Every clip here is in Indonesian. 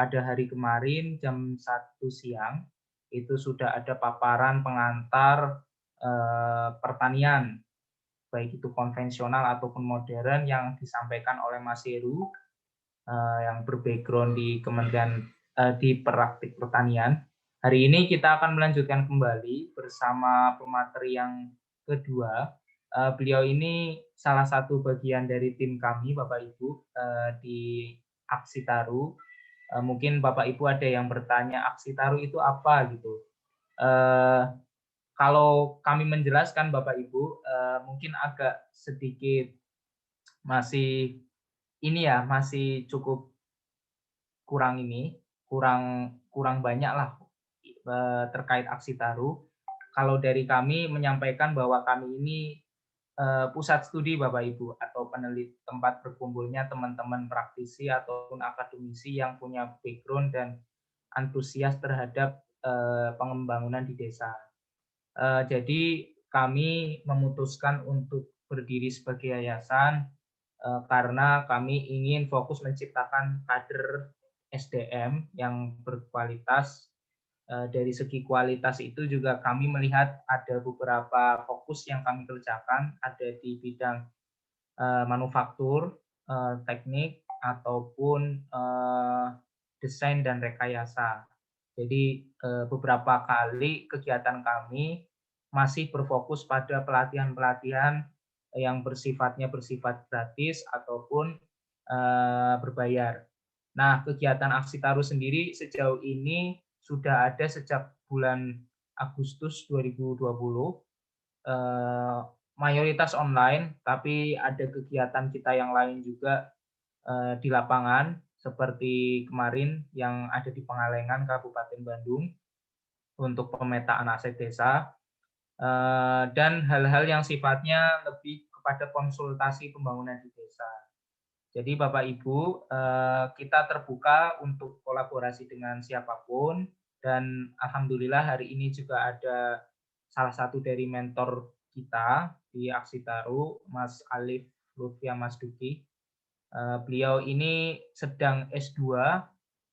pada hari kemarin jam 1 siang itu sudah ada paparan pengantar pertanian, baik itu konvensional ataupun modern yang disampaikan oleh Mas Heru yang berbackground di Kementerian di Praktik Pertanian. Hari ini kita akan melanjutkan kembali bersama pemateri yang kedua. Beliau ini salah satu bagian dari tim kami, Bapak Ibu, di Aksi Taru. Mungkin Bapak Ibu ada yang bertanya Aksi Taru itu apa gitu. Kalau kami menjelaskan Bapak Ibu, mungkin agak sedikit masih masih cukup kurang banyak lah terkait Aksi Taru. Kalau dari kami menyampaikan bahwa kami ini pusat studi Bapak Ibu atau tempat berkumpulnya teman-teman praktisi ataupun akademisi yang punya background dan antusias terhadap pengembangan di desa. Jadi kami memutuskan untuk berdiri sebagai yayasan karena kami ingin fokus menciptakan kader SDM yang berkualitas. Dari segi kualitas itu juga kami melihat ada beberapa fokus yang kami kerjakan, ada di bidang manufaktur, teknik, ataupun desain dan rekayasa. Jadi beberapa kali kegiatan kami masih berfokus pada pelatihan-pelatihan yang bersifat gratis ataupun berbayar. Nah, kegiatan Aksi Taru sendiri sejauh ini sudah ada sejak bulan Agustus 2020. Mayoritas online, tapi ada kegiatan kita yang lain juga di lapangan, seperti kemarin yang ada di Pengalengan, Kabupaten Bandung, untuk pemetaan aset desa, dan hal-hal yang sifatnya lebih kepada konsultasi pembangunan di desa. Jadi Bapak Ibu, kita terbuka untuk kolaborasi dengan siapapun, dan alhamdulillah hari ini juga ada salah satu dari mentor kita di Aksi Taru, Mas Alif Lutfia Mas Duki. Beliau ini sedang S2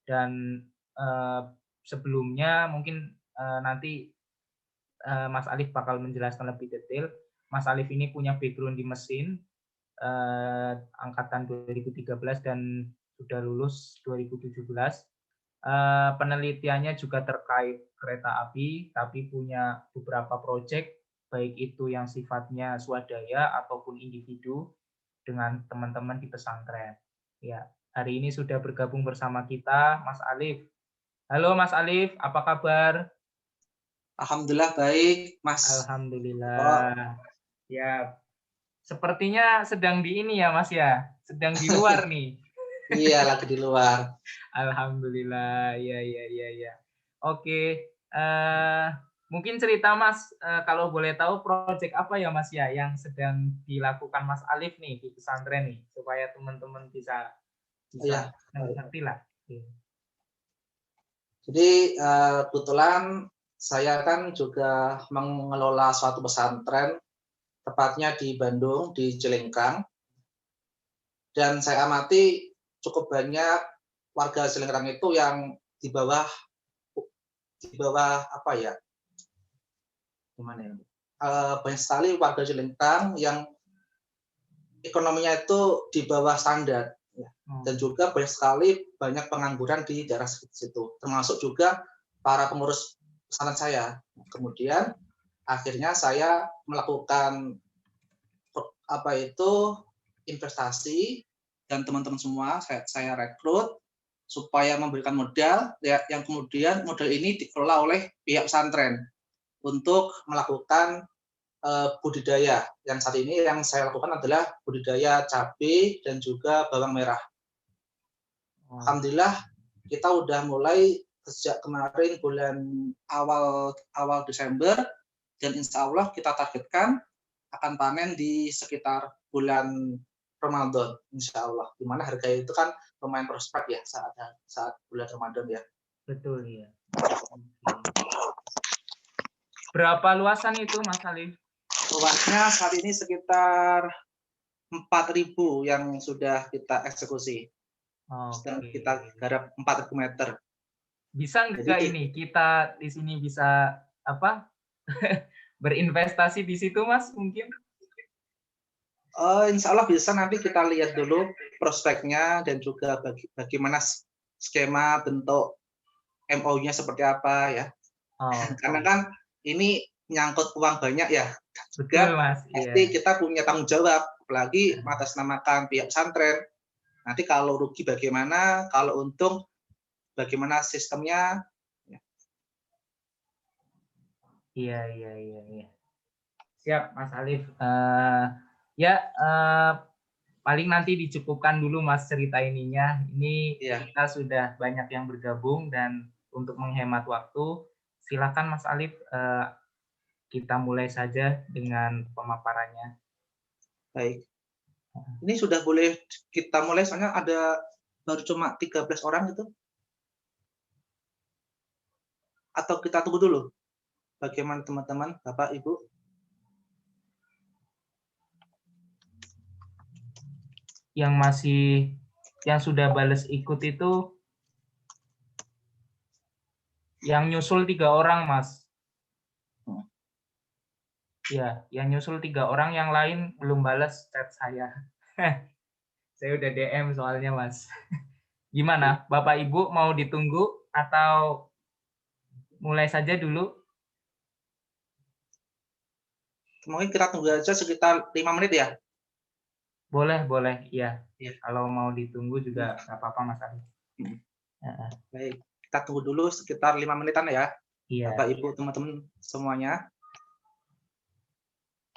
dan sebelumnya mungkin nanti Mas Alif bakal menjelaskan lebih detail. Mas Alif ini punya background di mesin, angkatan 2013 dan sudah lulus 2017. Penelitiannya juga terkait kereta api, tapi punya beberapa proyek, baik itu yang sifatnya swadaya ataupun individu dengan teman-teman di pesantren. Ya, hari ini sudah bergabung bersama kita Mas Alif. Halo Mas Alif, apa kabar? Alhamdulillah baik, Mas. Alhamdulillah. Ya, sepertinya sedang di ini ya Mas ya, sedang di luar nih. Iya, lagi di luar. Alhamdulillah, ya. Oke, mungkin cerita Mas, kalau boleh tahu proyek apa ya Mas ya yang sedang dilakukan Mas Alif nih di pesantren nih, supaya teman-teman bisa Iya. ngerti lah. Jadi kebetulan saya kan juga mengelola suatu pesantren, tepatnya di Bandung, di Cilengkang. Dan saya amati cukup banyak warga Cilengkang itu yang di bawah apa ya? Gimana ya? Banyak sekali warga Cilengkang yang ekonominya itu di bawah standar. Dan juga banyak pengangguran di daerah situ, termasuk juga para pengurus pesantren saya. Kemudian akhirnya saya melakukan investasi, dan teman-teman semua saya rekrut supaya memberikan modal yang kemudian modal ini dikelola oleh pihak pesantren untuk melakukan budidaya. Yang saat ini yang saya lakukan adalah budidaya cabai dan juga bawang merah. Alhamdulillah kita udah mulai sejak kemarin bulan awal Desember, dan insya Allah kita targetkan akan panen di sekitar bulan Ramadan, insya Allah. Dimana harganya itu kan lumayan prospek ya saat bulan Ramadan ya. Betul ya. Berapa luasan itu Mas Alif? Luasnya saat ini sekitar 4.000 yang sudah kita eksekusi. sedang Oke. kita garap 4.000 meter. Bisa nggak Jadi ini kita di sini bisa apa berinvestasi di situ Mas mungkin? Insya Allah bisa, nanti kita lihat dulu prospeknya dan juga bagaimana skema bentuk MOU-nya seperti apa ya. Karena Oke. kan ini nyangkut uang banyak ya. Betul Juga Mas, pasti iya. kita punya tanggung jawab, apalagi mengatasnamakan pihak pesantren. Nanti kalau rugi bagaimana, kalau untung bagaimana sistemnya. Iya iya iya iya. Siap Mas Alif, ya, paling nanti dicukupkan dulu Mas cerita ininya. Ini Iya, kita sudah banyak yang bergabung dan untuk menghemat waktu, silakan Mas Alif, kita mulai saja dengan pemaparannya. baik. Ini sudah boleh kita mulai, soalnya ada baru cuma 13 orang itu. Atau kita tunggu dulu? Bagaimana teman-teman, Bapak, Ibu? Yang sudah bales ikut itu yang nyusul 3 orang, Mas. Ya, yang nyusul 3 orang, yang lain belum balas chat saya. Saya udah DM soalnya, Mas. Gimana, Bapak Ibu mau ditunggu atau mulai saja dulu? Mungkin kita tunggu aja sekitar 5 menit ya? Boleh boleh, iya. Iya. Kalau mau ditunggu juga nggak apa-apa, Mas Arif. Baik, kita tunggu dulu sekitar 5 menitan ya, Iya. Bapak, Ibu, teman-teman semuanya.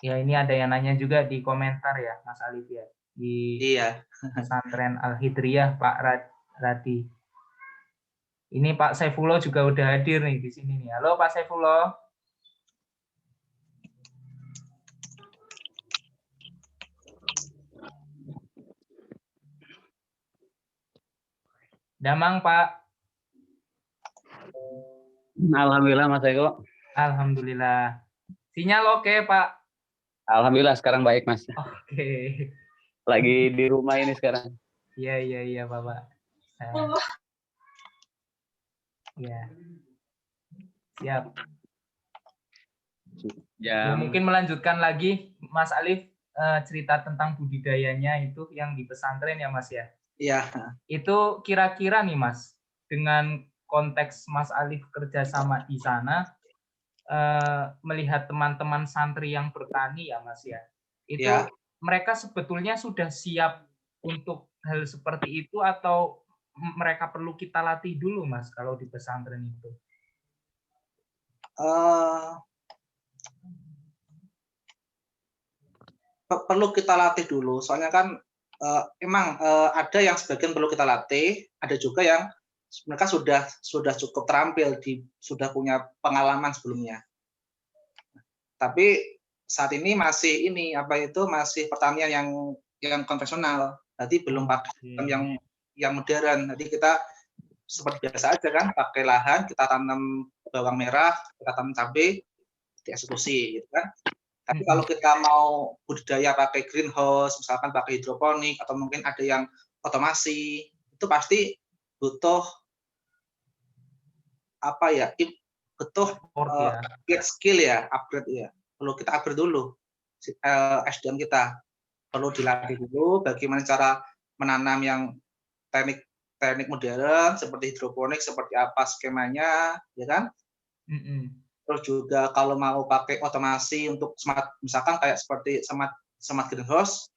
Ya, ini ada yang nanya juga di komentar ya, Mas Alif ya. Di Iya. Pesantren Al-Hidriyah, Pak Radi. Ini Pak Saifullah juga udah hadir nih di sini nih. Halo Pak Saifullah. Damang Pak. Alhamdulillah Mas Eko. Alhamdulillah. Sinyal oke Pak. Alhamdulillah sekarang baik Mas. Oke. Lagi di rumah ini sekarang. Iya Bapak. Iya. Siap. Ya, mungkin melanjutkan lagi Mas Alif, cerita tentang budidayanya itu yang di pesantren ya Mas ya. Iya. Itu kira-kira nih Mas, dengan konteks Mas Alif kerjasama di sana, melihat teman-teman santri yang bertani ya Mas ya, itu Ya. mereka sebetulnya sudah siap untuk hal seperti itu atau mereka perlu kita latih dulu Mas kalau di pesantren itu? Perlu kita latih dulu, soalnya kan emang ada yang sebagian perlu kita latih, ada juga yang mereka sudah cukup terampil, sudah punya pengalaman sebelumnya. Tapi saat ini masih masih pertanian yang konvensional, jadi belum pakai sistem yang modern. Jadi kita seperti biasa aja kan, pakai lahan, kita tanam bawang merah, kita tanam cabai, dieksekusi gitu kan. Tapi kalau kita mau budidaya pakai greenhouse, misalkan pakai hidroponik, atau mungkin ada yang otomasi, itu pasti butuh upgrade skill ya, upgrade ya. Perlu kita upgrade dulu SDM kita. Perlu dilatih dulu bagaimana cara menanam yang teknik modern seperti hidroponik, seperti apa skemanya, ya kan? Terus juga kalau mau pakai otomasi untuk smart, misalkan kayak seperti smart greenhouse,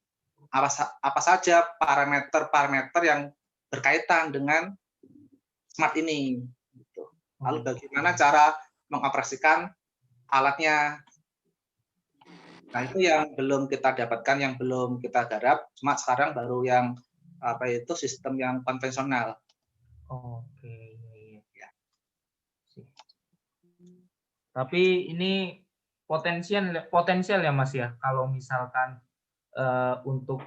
apa saja parameter yang berkaitan dengan smart ini. Gitu. Lalu bagaimana cara mengoperasikan alatnya. Nah itu yang belum kita dapatkan, yang belum kita garap. Cuma sekarang baru yang sistem yang konvensional. Oke. Ya. Tapi ini potensial ya Mas ya, kalau misalkan untuk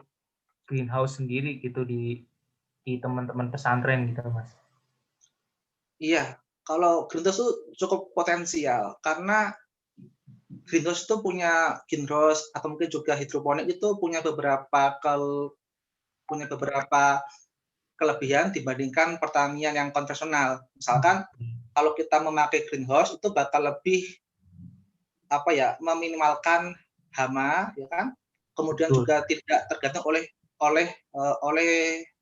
greenhouse sendiri gitu di teman-teman pesantren gitu Mas. Iya, kalau greenhouse itu cukup potensial karena greenhouse itu punya greenhouse atau mungkin juga hidroponik itu punya beberapa kelebihan dibandingkan pertanian yang konvensional. Misalkan kalau kita memakai greenhouse itu bakal lebih meminimalkan hama, ya kan? Kemudian juga tidak tergantung oleh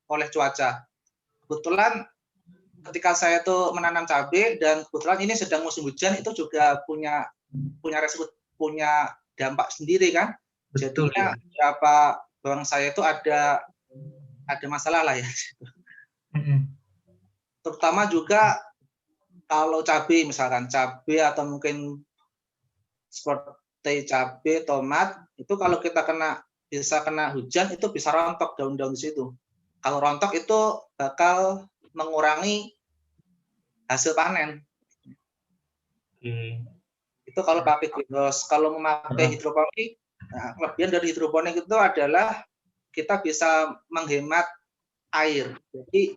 cuaca. Kebetulan ketika saya tuh menanam cabai dan kebetulan ini sedang musim hujan, itu juga punya resiko, punya dampak sendiri kan. Jadinya beberapa bawang saya itu ada masalah lah ya. Terutama juga kalau cabai, misalkan cabai atau mungkin seperti cabai, tomat, itu kalau kita bisa kena hujan, itu bisa rontok daun-daun di situ. Kalau rontok itu bakal mengurangi hasil panen. Itu kalau pakai greenhouse. Kalau memakai hidroponik, kelebihan dari hidroponik itu adalah kita bisa menghemat air. Jadi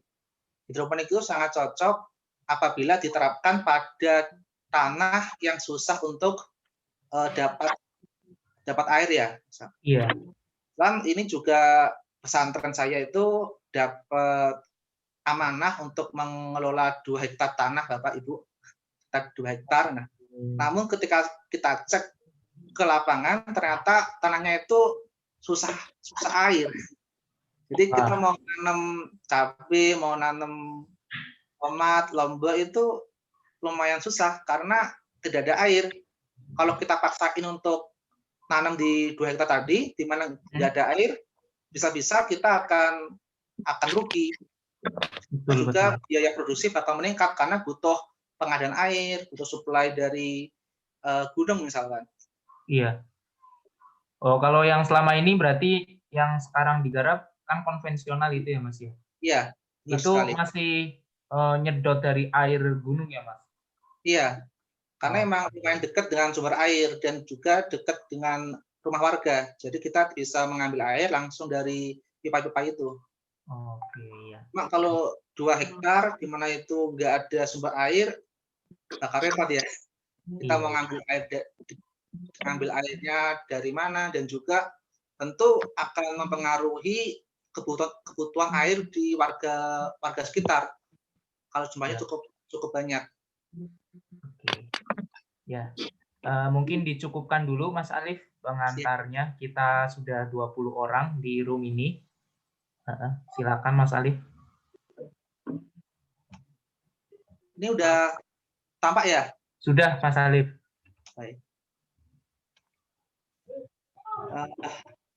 hidroponik itu sangat cocok apabila diterapkan pada tanah yang susah untuk dapat air ya. Iya. Dan ini juga pesantren saya itu dapat amanah untuk mengelola 2 hektar tanah, Bapak Ibu. 2 hektar. Nah, namun ketika kita cek ke lapangan, ternyata tanahnya itu susah air. Jadi kita mau nanam cabai, mau nanam tomat, lombok itu lumayan susah karena tidak ada air. Kalau kita paksain untuk nanam di 2 hektar tadi, di mana tidak ada air, bisa-bisa kita akan rugi. Dan juga biaya produksi bakal meningkat karena butuh pengadaan air, butuh suplai dari gunung misalkan. Iya. Oh, kalau yang selama ini berarti yang sekarang digarap kan konvensional itu ya, Mas ya? Iya. Itu sekali. Masih nyedot dari air gunung ya, Mas? Iya. Karena emang lumayan dekat dengan sumber air dan juga dekat dengan rumah warga. Jadi kita bisa mengambil air langsung dari pipa-pipa itu. Oke, ya. Cuma kalau 2 hektar di mana itu nggak ada sumber air, bakal repot ya. Kita mau ngambil airnya dari mana, dan juga tentu akan mempengaruhi kebutuhan air di warga sekitar. Kalau jumlahnya cukup banyak. Oke. Ya, mungkin dicukupkan dulu Mas Alif pengantarnya. Kita sudah 20 orang di room ini. Silakan Mas Alif. Ini udah tampak ya? Sudah Mas Alif. Baik.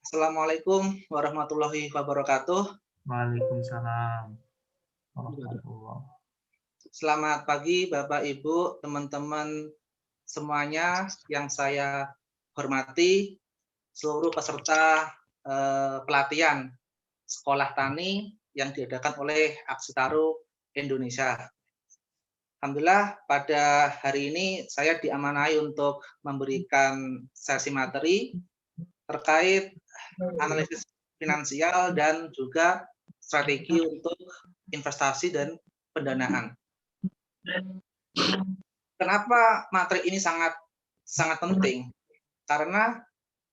Assalamualaikum warahmatullahi wabarakatuh. Waalaikumsalam. Selamat pagi Bapak Ibu, teman-teman semuanya yang saya hormati, seluruh peserta pelatihan sekolah tani yang diadakan oleh Aksitaru Indonesia. Alhamdulillah pada hari ini saya diamanai untuk memberikan sesi materi terkait analisis finansial dan juga strategi untuk investasi dan pendanaan. Kenapa materi ini sangat penting? Karena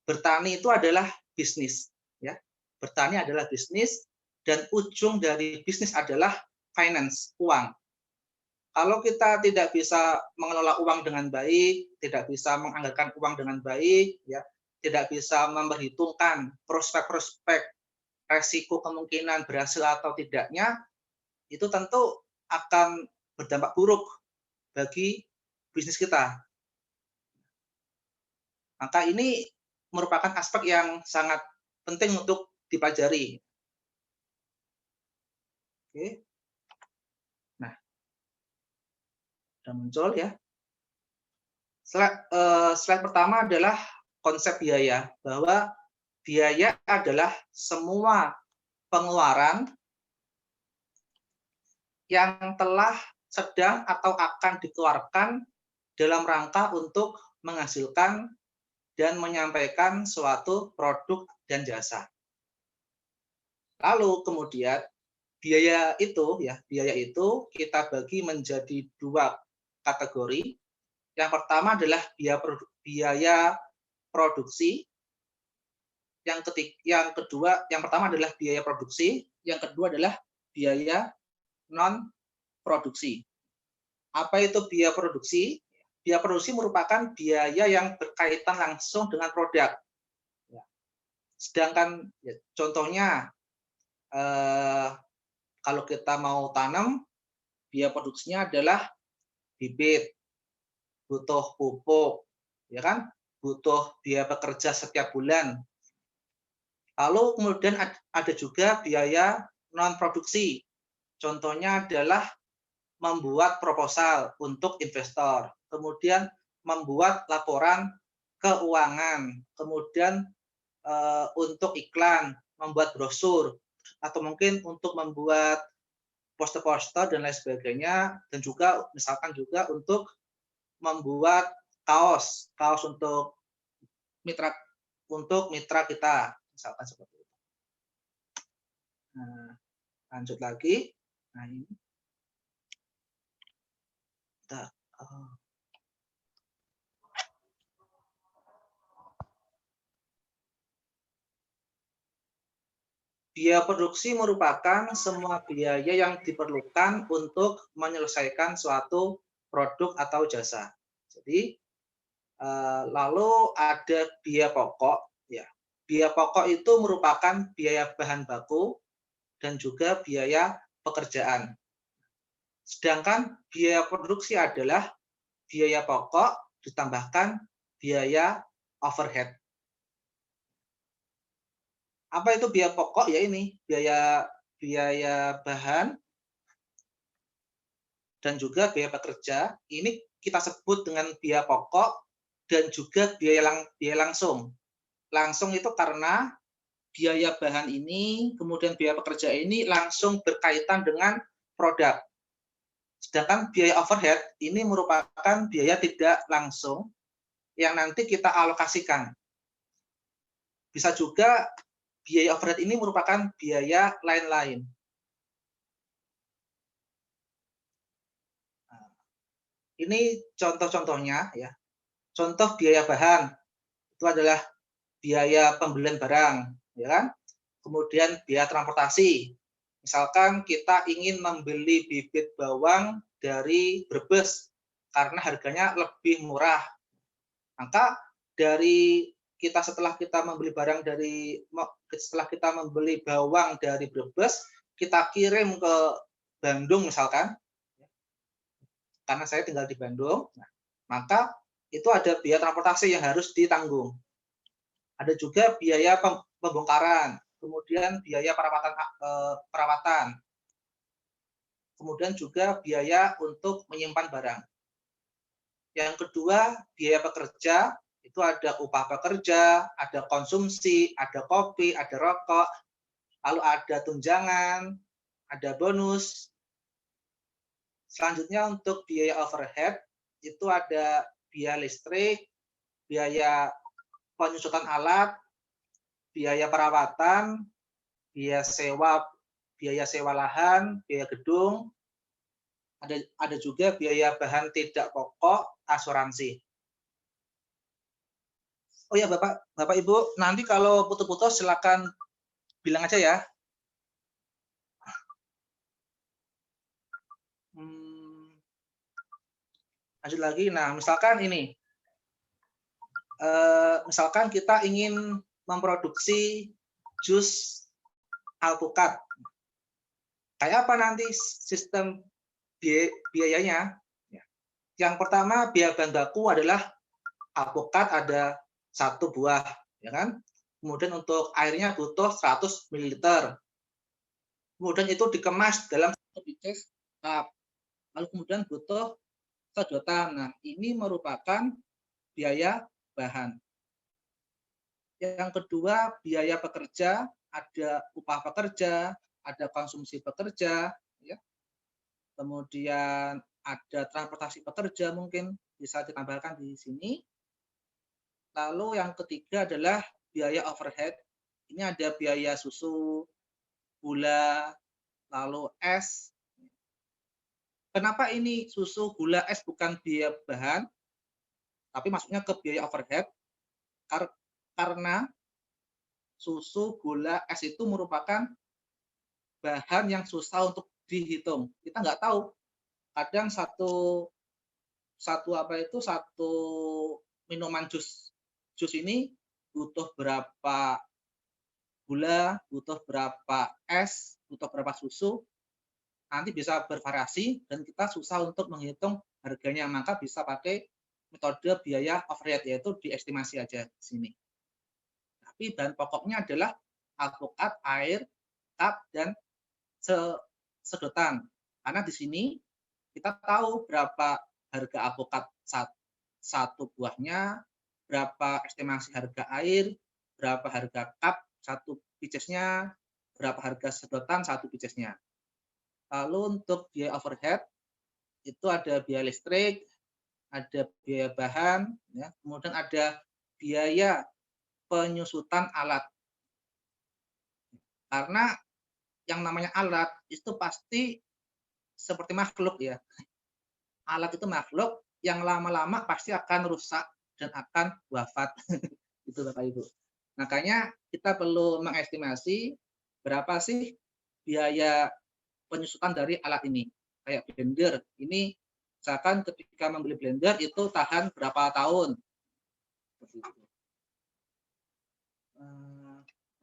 bertani itu adalah bisnis, ya. Bertani adalah bisnis dan ujung dari bisnis adalah finance, uang. Kalau kita tidak bisa mengelola uang dengan baik, tidak bisa menganggarkan uang dengan baik, ya, tidak bisa memperhitungkan prospek-prospek resiko kemungkinan berhasil atau tidaknya, itu tentu akan berdampak buruk bagi bisnis kita. Maka ini merupakan aspek yang sangat penting untuk dipelajari. Oke. Nah, sudah muncul ya. Slide pertama adalah konsep biaya, bahwa biaya adalah semua pengeluaran yang telah, sedang, atau akan dikeluarkan dalam rangka untuk menghasilkan dan menyampaikan suatu produk dan jasa. Lalu kemudian biaya itu kita bagi menjadi 2 kategori. Yang pertama adalah biaya produksi. Yang pertama adalah biaya produksi, yang kedua adalah biaya non produksi. Apa itu biaya produksi? Biaya produksi merupakan biaya yang berkaitan langsung dengan produk. Sedangkan contohnya kalau kita mau tanam, biaya produksinya adalah bibit, butuh pupuk, ya kan? Butuh biaya pekerja setiap bulan. Lalu kemudian ada juga biaya non produksi. Contohnya adalah membuat proposal untuk investor, kemudian membuat laporan keuangan, kemudian untuk iklan, membuat brosur, atau mungkin untuk membuat poster-poster dan lain sebagainya, dan juga misalkan juga untuk membuat kaos untuk mitra kita, misalkan seperti itu. Nah, lanjut lagi. Nah, ini. Biaya produksi merupakan semua biaya yang diperlukan untuk menyelesaikan suatu produk atau jasa. Jadi, lalu ada biaya pokok. Ya, biaya pokok itu merupakan biaya bahan baku dan juga biaya pekerjaan. Sedangkan biaya produksi adalah biaya pokok ditambahkan biaya overhead. Apa itu biaya pokok? Ya ini, biaya bahan dan juga biaya pekerja. Ini kita sebut dengan biaya pokok dan juga biaya langsung. Langsung itu karena biaya bahan ini, kemudian biaya pekerja ini langsung berkaitan dengan produk. Sedangkan biaya overhead ini merupakan biaya tidak langsung yang nanti kita alokasikan. Bisa juga biaya overhead ini merupakan biaya lain-lain. Ini contoh-contohnya ya. Contoh biaya bahan itu adalah biaya pembelian barang, ya kan? Kemudian biaya transportasi. Misalkan kita ingin membeli bibit bawang dari Brebes karena harganya lebih murah. Maka setelah kita membeli bawang dari Brebes, kita kirim ke Bandung misalkan, karena saya tinggal di Bandung, maka itu ada biaya transportasi yang harus ditanggung. Ada juga biaya pembongkaran, kemudian biaya perawatan, kemudian juga biaya untuk menyimpan barang. Yang kedua, biaya pekerja, itu ada upah pekerja, ada konsumsi, ada kopi, ada rokok, lalu ada tunjangan, ada bonus. Selanjutnya untuk biaya overhead, itu ada biaya listrik, biaya penyusutan alat, biaya perawatan, biaya sewa lahan, biaya gedung, ada juga biaya bahan tidak pokok, asuransi. Oh ya Bapak Ibu, nanti kalau putus-putus silakan bilang aja ya. Lanjut lagi. Nah, misalkan ini. Misalkan kita ingin memproduksi jus alpukat. Kayak apa nanti sistem biayanya? Yang pertama, biaya bahan baku adalah alpukat ada 1 buah, ya kan? Kemudian untuk airnya butuh 100 ml. Kemudian itu dikemas dalam 1 biji cup. Lalu kemudian butuh sedotan. Nah, ini merupakan biaya bahan. Yang kedua, biaya pekerja, ada upah pekerja, ada konsumsi pekerja, ya. Kemudian ada transportasi pekerja mungkin bisa ditambahkan di sini. Lalu yang ketiga adalah biaya overhead. Ini ada biaya susu, gula, lalu es. Kenapa ini susu, gula, es bukan biaya bahan, tapi masuknya ke biaya overhead? Karena susu, gula, es itu merupakan bahan yang susah untuk dihitung. Kita nggak tahu. Kadang satu minuman jus ini butuh berapa gula, butuh berapa es, butuh berapa susu, nanti bisa bervariasi dan kita susah untuk menghitung harganya, maka bisa pakai metode biaya overhead, yaitu diestimasi aja di sini. Tapi bahan pokoknya adalah alpukat, air, kap, dan sedotan. Karena di sini kita tahu berapa harga alpukat satu buahnya, berapa estimasi harga air, berapa harga cup satu piecesnya, berapa harga sedotan satu piecesnya. Lalu untuk biaya overhead itu ada biaya listrik, ada biaya bahan, ya, kemudian ada biaya penyusutan alat. Karena yang namanya alat itu pasti seperti makhluk ya. Alat itu makhluk yang lama-lama pasti akan rusak dan akan wafat. Itu Bapak Ibu. Makanya kita perlu mengestimasi berapa sih biaya penyusutan dari alat ini. Kayak blender, ini misalkan ketika membeli blender itu tahan berapa tahun.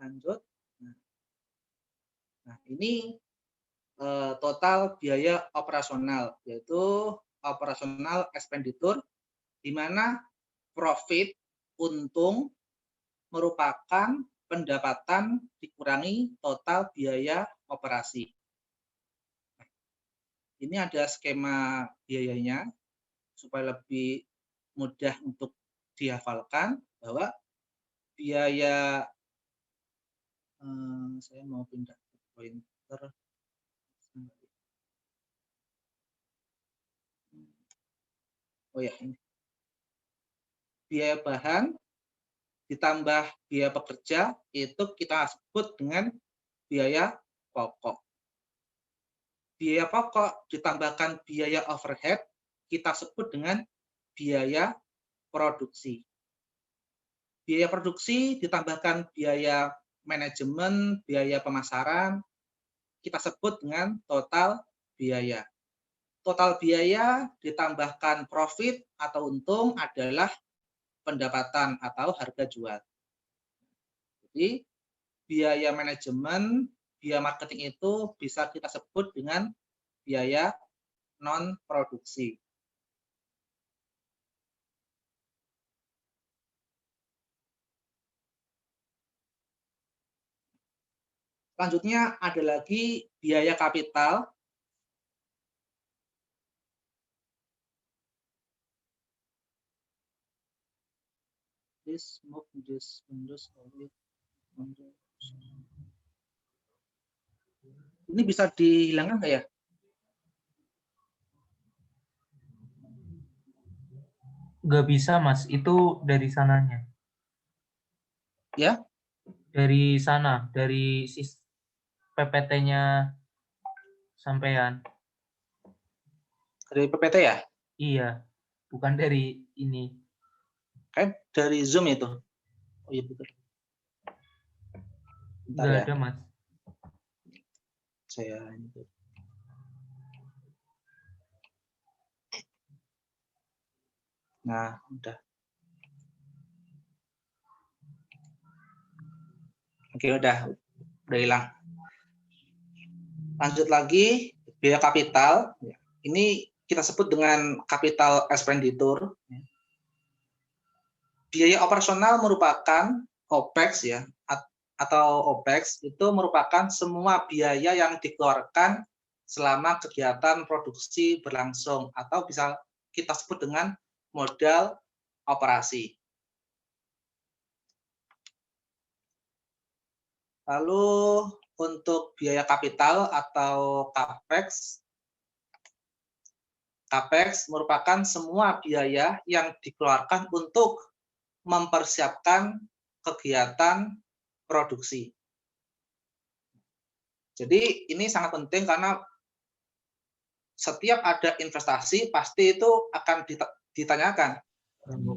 Lanjut. Nah, ini total biaya operasional, yaitu operasional expenditure, di mana profit, untung, merupakan pendapatan dikurangi total biaya operasi. Ini ada skema biayanya, supaya lebih mudah untuk dihafalkan, bahwa biaya, saya mau pindah ke pointer. Oh ya, ini. Biaya bahan ditambah biaya pekerja itu kita sebut dengan biaya pokok. Biaya pokok ditambahkan biaya overhead kita sebut dengan biaya produksi. Biaya produksi ditambahkan biaya manajemen, biaya pemasaran, kita sebut dengan total biaya. Total biaya ditambahkan profit atau untung adalah pendapatan atau harga jual. Jadi biaya manajemen, biaya marketing itu bisa kita sebut dengan biaya non produksi. Selanjutnya ada lagi biaya kapital. Ini bisa dihilangkan nggak ya? Nggak bisa, Mas. Itu dari sananya. Ya? Dari sana, dari PPT-nya sampean. Dari PPT ya? Iya, bukan dari ini. Kan dari Zoom itu. Oh iya betul. Bentar Nggak ya. ada, Mas. Saya Nah, udah. Oke, udah hilang. Lanjut lagi, biaya kapital. Ini kita sebut dengan capital expenditure. Biaya operasional merupakan OPEX ya, atau OPEX itu merupakan semua biaya yang dikeluarkan selama kegiatan produksi berlangsung, atau bisa kita sebut dengan modal operasi. Lalu untuk biaya kapital atau CAPEX merupakan semua biaya yang dikeluarkan untuk mempersiapkan kegiatan produksi. Jadi ini sangat penting karena setiap ada investasi pasti itu akan ditanyakan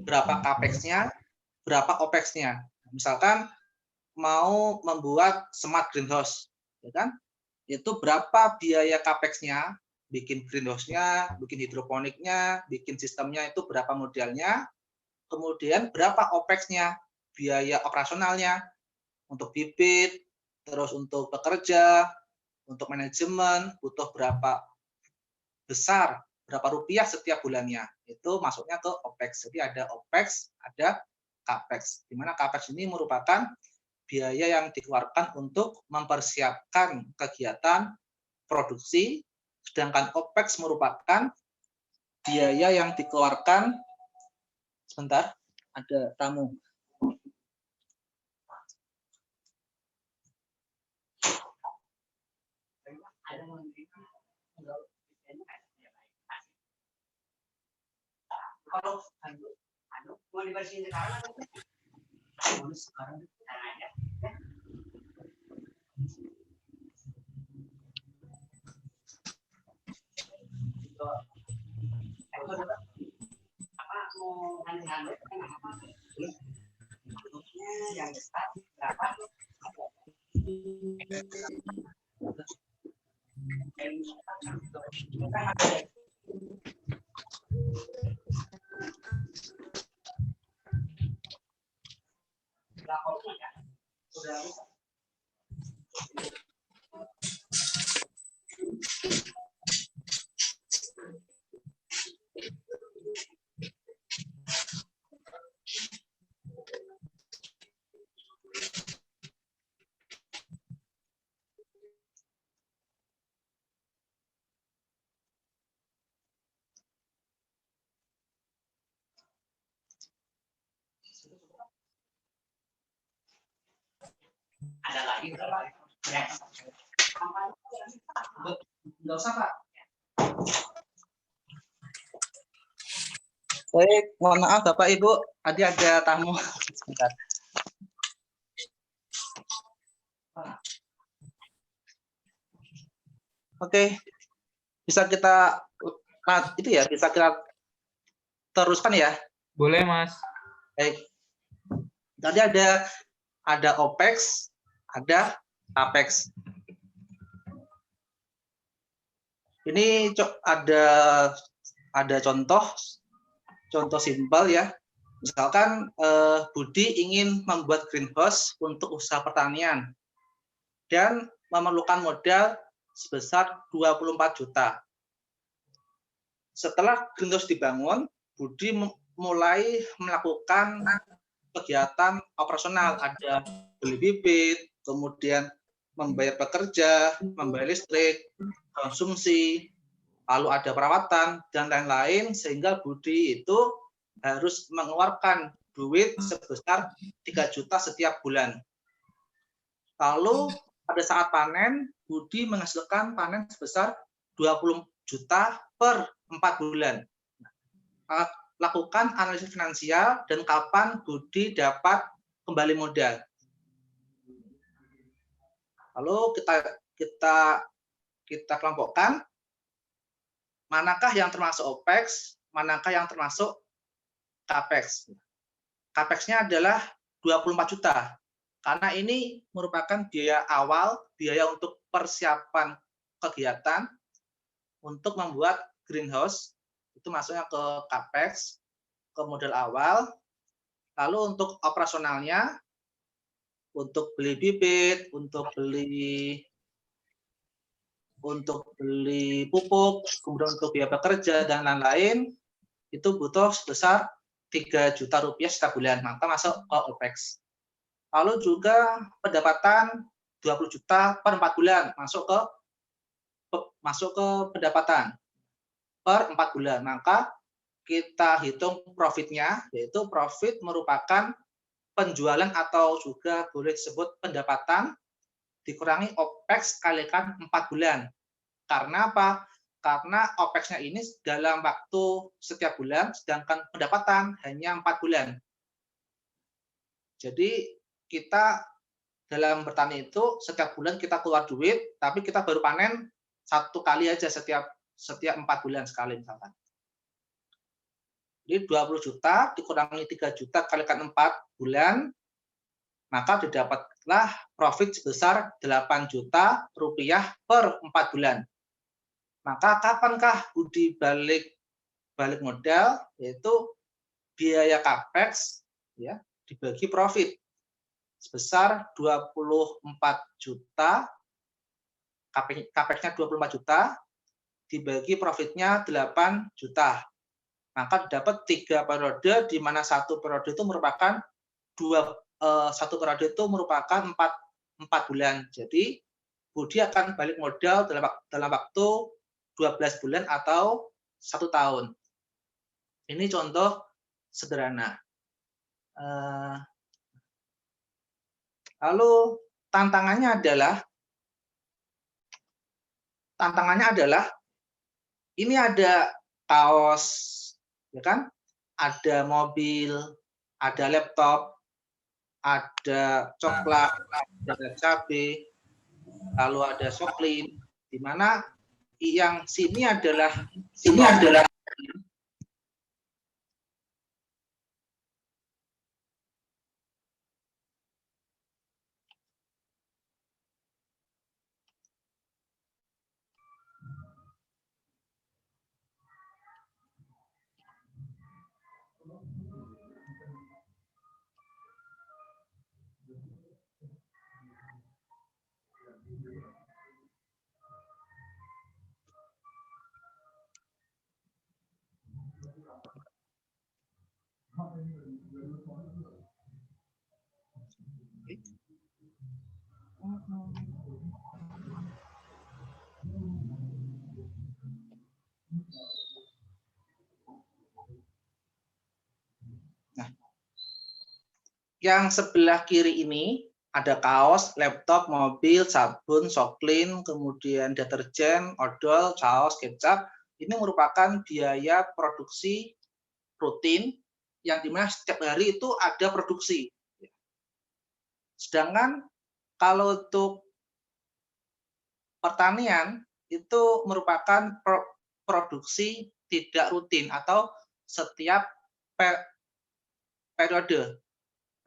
berapa CAPEX-nya, berapa OPEX-nya. Misalkan mau membuat smart greenhouse, ya kan? itu berapa biaya capex-nya, bikin greenhouse-nya, bikin hidroponiknya, bikin sistemnya itu berapa modalnya, kemudian berapa OPEX-nya, biaya operasionalnya, untuk bibit, terus untuk pekerja, untuk manajemen, butuh berapa besar, berapa rupiah setiap bulannya. Itu masuknya ke OPEX. Jadi ada OPEX, ada CAPEX. Di mana CAPEX ini merupakan biaya yang dikeluarkan untuk mempersiapkan kegiatan produksi, sedangkan OPEX merupakan biaya yang dikeluarkan. Sebentar, ada tamu. Kalau mau dibersihin sekarang. Yang besar berapa? Ada lagi ya. Nggak usah, Pak. Baik, mohon maaf Bapak Ibu, tadi ada tamu. Sebentar. Oke, bisa kita bisa kita teruskan ya? Boleh, Mas. Baik. Tadi ada OPEX, ada CAPEX. Ini ada contoh simpel ya. Misalkan Budi ingin membuat greenhouse untuk usaha pertanian dan memerlukan modal sebesar 24 juta. Setelah greenhouse dibangun, Budi mulai melakukan kegiatan operasional, ada beli bibit, kemudian membayar pekerja, membayar listrik, konsumsi, lalu ada perawatan dan lain-lain, sehingga Budi itu harus mengeluarkan duit sebesar 3 juta setiap bulan. Lalu pada saat panen, Budi menghasilkan panen sebesar 20 juta per 4 bulan. Lakukan analisis finansial dan kapan Budi dapat kembali modal. Lalu kita kelompokkan manakah yang termasuk OPEX, manakah yang termasuk CAPEX. CAPEX-nya adalah 24 juta. Karena ini merupakan biaya awal, biaya untuk persiapan kegiatan untuk membuat greenhouse. Itu masuknya ke CAPEX, ke modal awal. Lalu untuk operasionalnya, untuk beli bibit, untuk beli pupuk, kemudian untuk biaya pekerja dan lain-lain, itu butuh sebesar 3 juta rupiah setiap bulan, maka masuk ke OPEX. Lalu juga pendapatan 20 juta per 4 bulan, masuk ke pendapatan per 4 bulan, maka kita hitung profitnya, yaitu profit merupakan penjualan atau juga boleh disebut pendapatan dikurangi OPEX kalikan 4 bulan. Karena apa? Karena OPEX-nya ini dalam waktu setiap bulan, sedangkan pendapatan hanya 4 bulan. Jadi kita dalam bertani itu setiap bulan kita keluar duit, tapi kita baru panen 1 kali aja setiap 4 bulan sekali misalkan. Jadi 20 juta dikurangi 3 juta kalikan 4 bulan, maka dapatlah profit sebesar 8 juta rupiah per 4 bulan. Maka kapankah budi balik modal? Yaitu biaya capex ya dibagi profit sebesar 24 juta, capex-nya 24 juta, dibagi profitnya 8 juta. Maka dapat 3 periode, di mana satu periode itu merupakan 4 bulan. Jadi Budi akan balik modal dalam waktu 12 bulan atau 1 tahun. Ini contoh sederhana. Lalu tantangannya adalah ini ada kaos, ya kan? Ada mobil, ada laptop, ada coklat, ada cabai, lalu ada soklin, di mana yang sini adalah yang sebelah kiri ini ada kaos, laptop, mobil, sabun, soklin, kemudian deterjen, odol, saus, kecap. Ini merupakan biaya produksi rutin yang dimana setiap hari itu ada produksi. Sedangkan kalau untuk pertanian itu merupakan produksi tidak rutin atau setiap periode.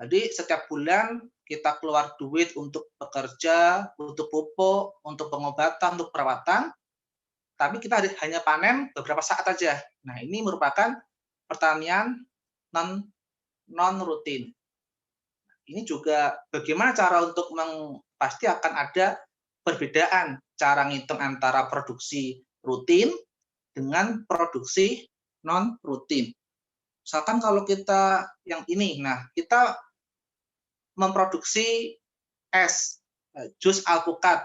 Jadi setiap bulan kita keluar duit untuk bekerja, untuk pupuk, untuk pengobatan, untuk perawatan, tapi kita hanya panen beberapa saat saja. Nah, ini merupakan pertanian non rutin. Ini juga bagaimana cara untuk pasti akan ada perbedaan cara ngitung antara produksi rutin dengan produksi non rutin. Misalkan kalau kita yang ini, nah kita memproduksi es, jus alpukat.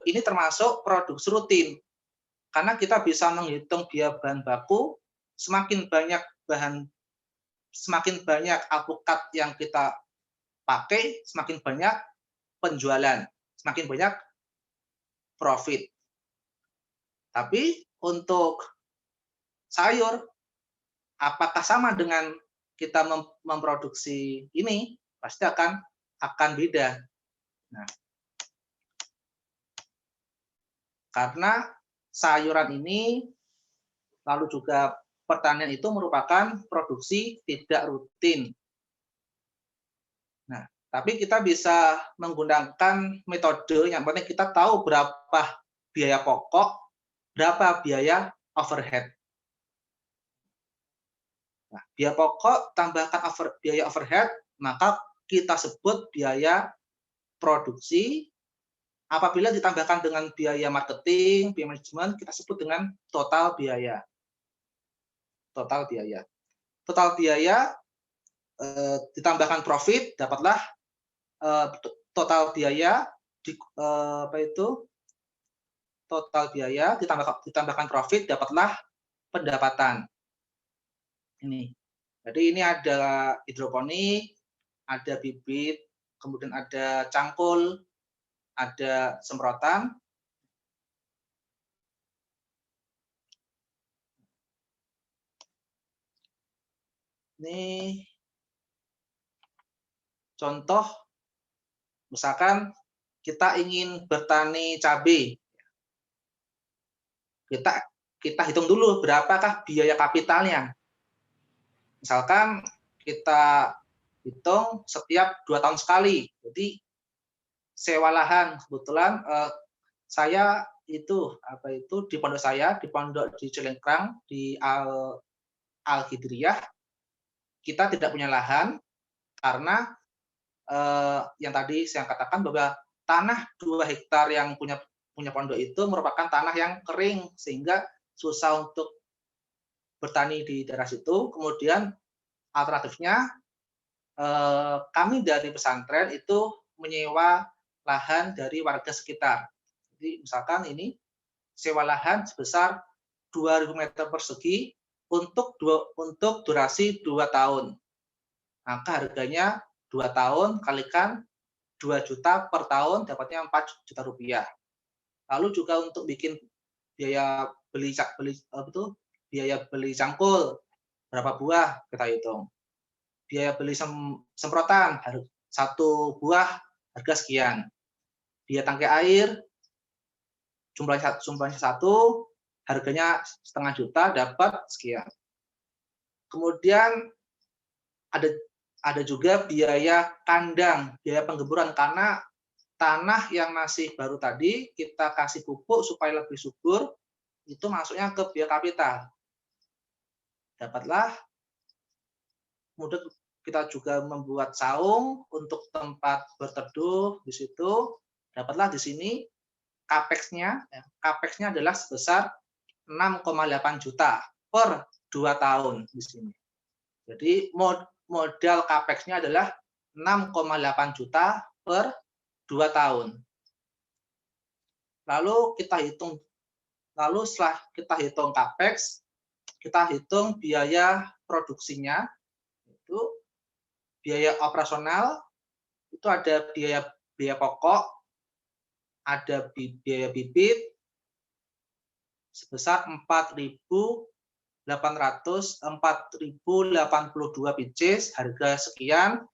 Ini termasuk produksi rutin. Karena kita bisa menghitung biaya bahan baku, semakin banyak alpukat yang kita pakai, semakin banyak penjualan, semakin banyak profit. Tapi untuk sayur, apakah sama dengan kita memproduksi ini? Pasti akan beda. Nah, karena sayuran ini, lalu juga pertanian itu merupakan produksi tidak rutin. Nah, tapi kita bisa menggunakan metode yang penting kita tahu berapa biaya pokok, berapa biaya overhead. Nah, biaya pokok tambahkan biaya overhead, maka kita sebut biaya produksi. Apabila ditambahkan dengan biaya marketing, biaya manajemen, kita sebut dengan total biaya. Total biaya ditambahkan profit, dapatlah total biaya total biaya ditambahkan profit, dapatlah pendapatan. Ini. Jadi ini ada hidroponik, ada bibit, kemudian ada cangkul, ada semprotan. Ini contoh, misalkan kita ingin bertani cabai. Kita hitung dulu berapakah biaya kapitalnya. Misalkan kita hitung setiap 2 tahun sekali. Jadi sewa lahan kebetulan saya itu di pondok saya, di pondok di Cilengkrang, di Al-Hidriyah, kita tidak punya lahan karena yang tadi saya katakan bahwa tanah 2 hektar yang punya pondok itu merupakan tanah yang kering sehingga susah untuk bertani di daerah situ. Kemudian alternatifnya kami dari pesantren itu menyewa lahan dari warga sekitar. Jadi misalkan ini sewa lahan sebesar 2.000 meter persegi untuk durasi 2 tahun. Maka harganya 2 tahun kalikan 2 juta per tahun dapatnya 4 juta rupiah. Lalu juga untuk bikin biaya beli cangkul berapa buah kita hitung. Biaya beli semprotan 1 buah harga sekian. Biaya tangki air jumlahnya 1 harganya setengah juta dapat sekian. Kemudian ada juga biaya kandang, biaya penggemburan karena tanah yang masih baru tadi kita kasih pupuk supaya lebih subur, itu masuknya ke biaya kapital. Dapatlah. Kemudian kita juga membuat saung untuk tempat berteduh di situ. Dapatlah di sini capex-nya adalah sebesar 6,8 juta per 2 tahun di sini. Jadi modal capex-nya adalah 6,8 juta per 2 tahun. Lalu setelah kita hitung capex, kita hitung biaya produksinya. Itu biaya operasional, itu ada biaya pokok, ada biaya bibit sebesar 4.082 biji, harga sekian.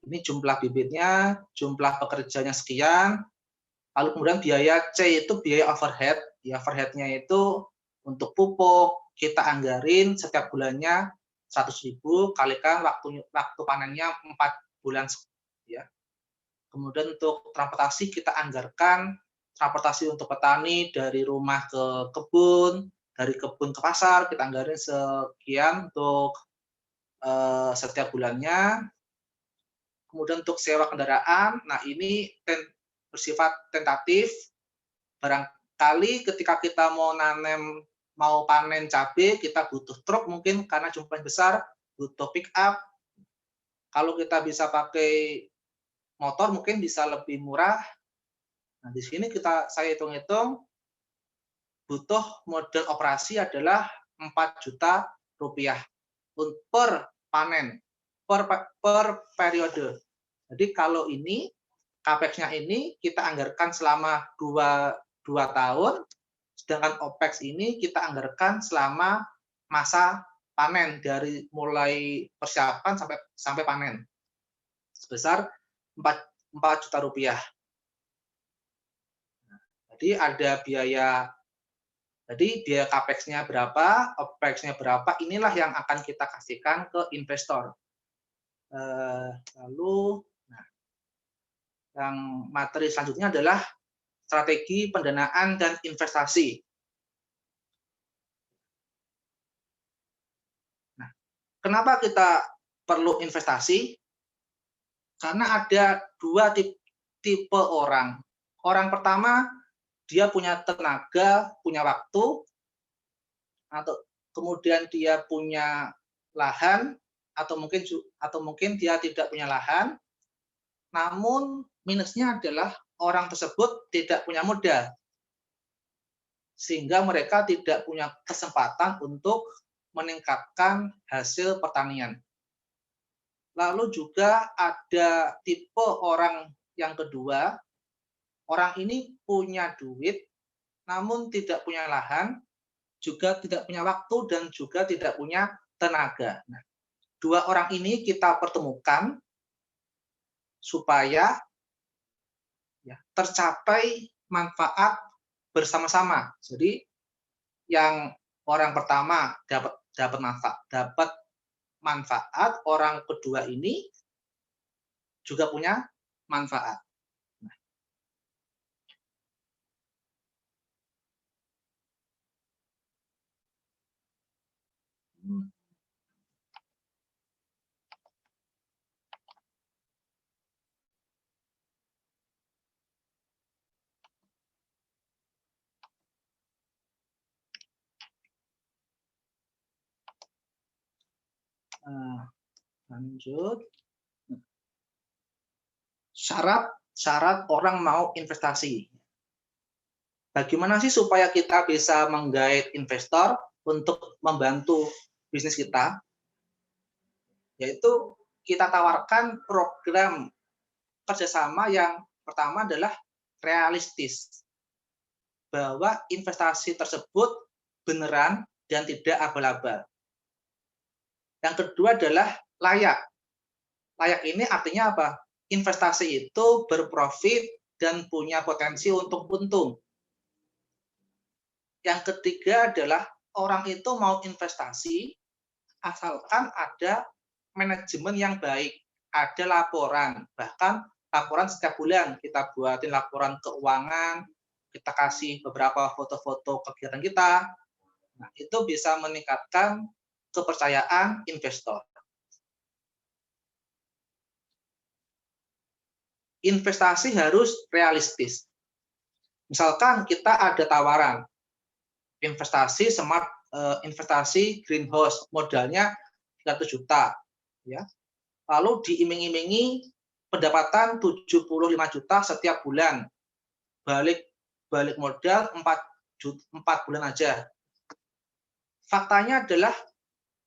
Ini jumlah bibitnya, jumlah pekerjanya sekian. Lalu kemudian biaya C itu biaya overhead. Overheadnya itu untuk pupuk kita anggarin setiap bulannya 100.000 kalikan waktu panennya 4 bulan ya. Kemudian untuk transportasi kita anggarkan transportasi untuk petani dari rumah ke kebun, dari kebun ke pasar kita anggarin sekian untuk setiap bulannya. Kemudian untuk sewa kendaraan, nah ini bersifat tentatif. Barangkali ketika kita mau panen cabai, kita butuh truk mungkin karena jumlahnya besar, butuh pick up. Kalau kita bisa pakai motor mungkin bisa lebih murah. Nah, di sini saya hitung-hitung butuh modal operasi adalah 4 juta rupiah per panen, per periode. Jadi kalau ini capex-nya ini kita anggarkan selama 2 tahun, sedangkan OPEX ini kita anggarkan selama masa panen dari mulai persiapan sampai panen sebesar 4 juta rupiah. Jadi ada biaya capex-nya berapa, OPEX-nya berapa, inilah yang akan kita kasihkan ke investor. Lalu yang materi selanjutnya adalah strategi pendanaan dan investasi. Nah, kenapa kita perlu investasi? Karena ada 2 tipe orang. Orang pertama, dia punya tenaga, punya waktu, atau kemudian dia punya lahan, atau mungkin dia tidak punya lahan. Namun minusnya adalah orang tersebut tidak punya modal, sehingga mereka tidak punya kesempatan untuk meningkatkan hasil pertanian. Lalu juga ada tipe orang yang kedua, orang ini punya duit, namun tidak punya lahan, juga tidak punya waktu, dan juga tidak punya tenaga. Nah, 2 orang ini kita pertemukan supaya tercapai manfaat bersama-sama. Jadi yang orang pertama dapat manfaat, orang kedua ini juga punya manfaat. Lanjut. Syarat orang mau investasi. Bagaimana sih supaya kita bisa menggait investor untuk membantu bisnis kita? Yaitu kita tawarkan program kerjasama yang pertama adalah realistis. Bahwa investasi tersebut beneran dan tidak abal-abal. Yang kedua adalah layak. Layak ini artinya apa? Investasi itu berprofit dan punya potensi untuk untung. Yang ketiga adalah orang itu mau investasi asalkan ada manajemen yang baik, ada laporan, bahkan laporan setiap bulan kita buatin laporan keuangan, kita kasih beberapa foto-foto kegiatan kita. Nah, itu bisa meningkatkan kepercayaan investor. Investasi harus realistis. Misalkan kita ada tawaran investasi greenhouse, modalnya 300 juta, ya. Lalu diiming-imingi pendapatan 75 juta setiap bulan. Balik modal 4 bulan aja. Faktanya adalah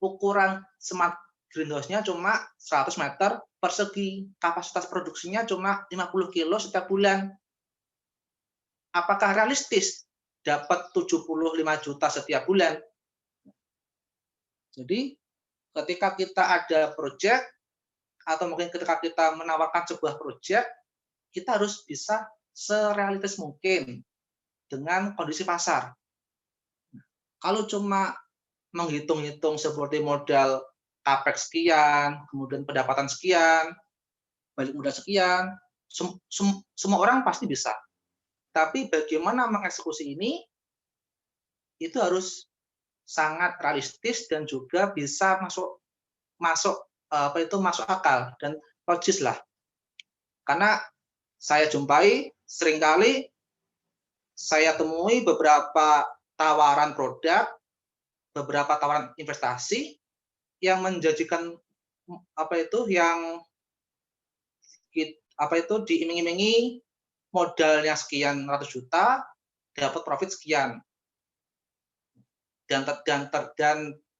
ukuran smart greenhouse-nya cuma 100 meter persegi. Kapasitas produksinya cuma 50 kilo setiap bulan. Apakah realistis dapat 75 juta setiap bulan? Jadi, ketika kita ada proyek, atau mungkin ketika kita menawarkan sebuah proyek, kita harus bisa serealistis mungkin dengan kondisi pasar. Kalau cuma menghitung-hitung seperti modal capex sekian, kemudian pendapatan sekian, balik modal sekian, semua orang pasti bisa. Tapi bagaimana mengeksekusi ini, itu harus sangat realistis dan juga bisa masuk akal dan logis lah. Karena saya jumpai seringkali saya temui beberapa tawaran produk, beberapa tawaran investasi yang menjanjikan diiming-imingi modalnya sekian ratus juta, dapat profit sekian. Dan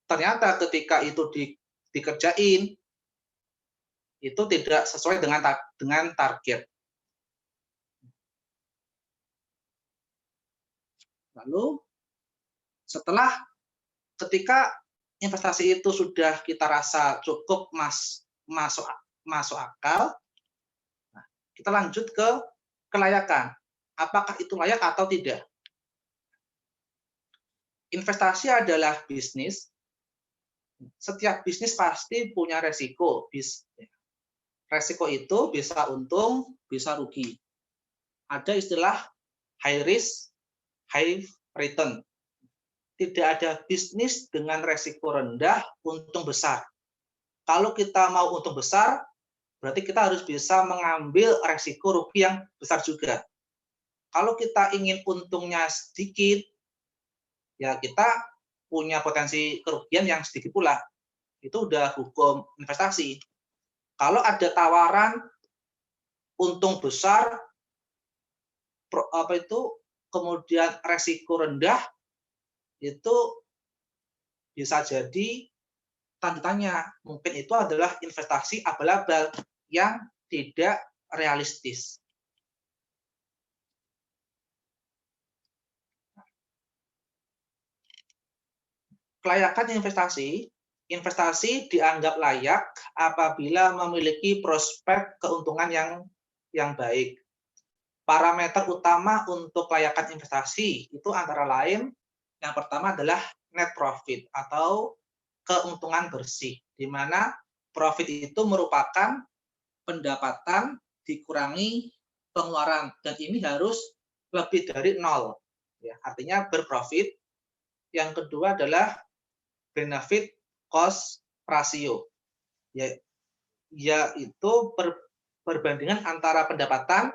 ternyata ketika itu dikerjain, itu tidak sesuai dengan target. Lalu ketika investasi itu sudah kita rasa cukup masuk akal, kita lanjut ke kelayakan. Apakah itu layak atau tidak? Investasi adalah bisnis. Setiap bisnis pasti punya resiko. Resiko itu bisa untung, bisa rugi. Ada istilah high risk, high return. Tidak ada bisnis dengan resiko rendah, untung besar. Kalau kita mau untung besar, berarti kita harus bisa mengambil resiko rugi yang besar juga. Kalau kita ingin untungnya sedikit, ya kita punya potensi kerugian yang sedikit pula. Itu udah hukum investasi. Kalau ada tawaran untung besar, kemudian resiko rendah, itu bisa jadi tanda tanya. Mungkin itu adalah investasi abal-abal yang tidak realistis. Kelayakan investasi dianggap layak apabila memiliki prospek keuntungan yang baik. Parameter utama untuk kelayakan investasi itu antara lain, yang pertama adalah net profit atau keuntungan bersih, di mana profit itu merupakan pendapatan dikurangi pengeluaran, dan ini harus lebih dari 0. Ya, artinya berprofit. Yang kedua adalah benefit cost ratio, yaitu perbandingan antara pendapatan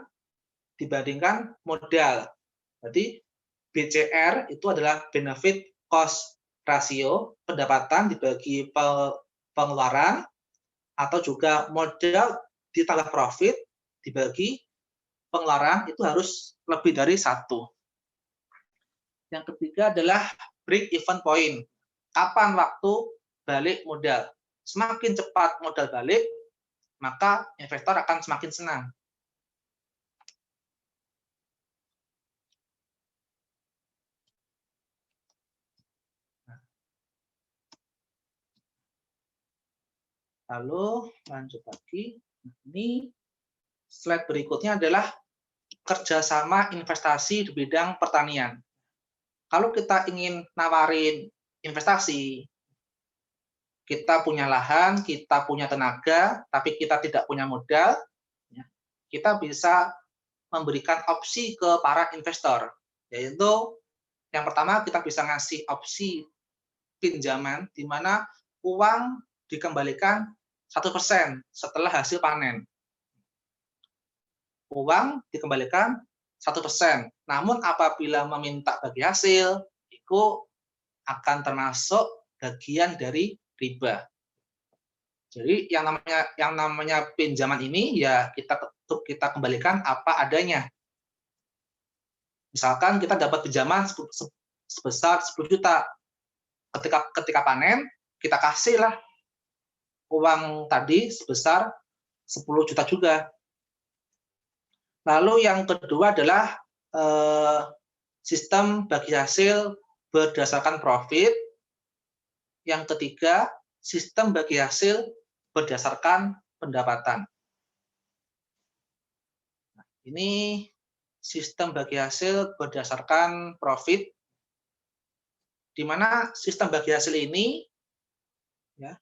dibandingkan modal. Jadi BCR itu adalah benefit cost ratio, pendapatan dibagi pengeluaran, atau juga modal ditambah profit dibagi pengeluaran, itu harus lebih dari 1. Yang ketiga adalah break even point. Kapan waktu balik modal? Semakin cepat modal balik, maka investor akan semakin senang. Lalu lanjut lagi. Ini slide berikutnya adalah kerjasama investasi di bidang pertanian. Kalau kita ingin nawarin investasi, kita punya lahan, kita punya tenaga, tapi kita tidak punya modal, kita bisa memberikan opsi ke para investor, yaitu yang pertama kita bisa ngasih opsi pinjaman, di mana uang dikembalikan 100% setelah hasil panen. Uang dikembalikan 100%. Namun apabila meminta bagi hasil, itu akan termasuk bagian dari riba. Jadi yang namanya pinjaman ini ya kita kembalikan apa adanya. Misalkan kita dapat pinjaman sebesar 10 juta. Ketika panen, kita kasihlah uang tadi sebesar 10 juta juga. Lalu yang kedua adalah sistem bagi hasil berdasarkan profit. Yang ketiga, sistem bagi hasil berdasarkan pendapatan. Nah, ini sistem bagi hasil berdasarkan profit, di mana sistem bagi hasil ini ya,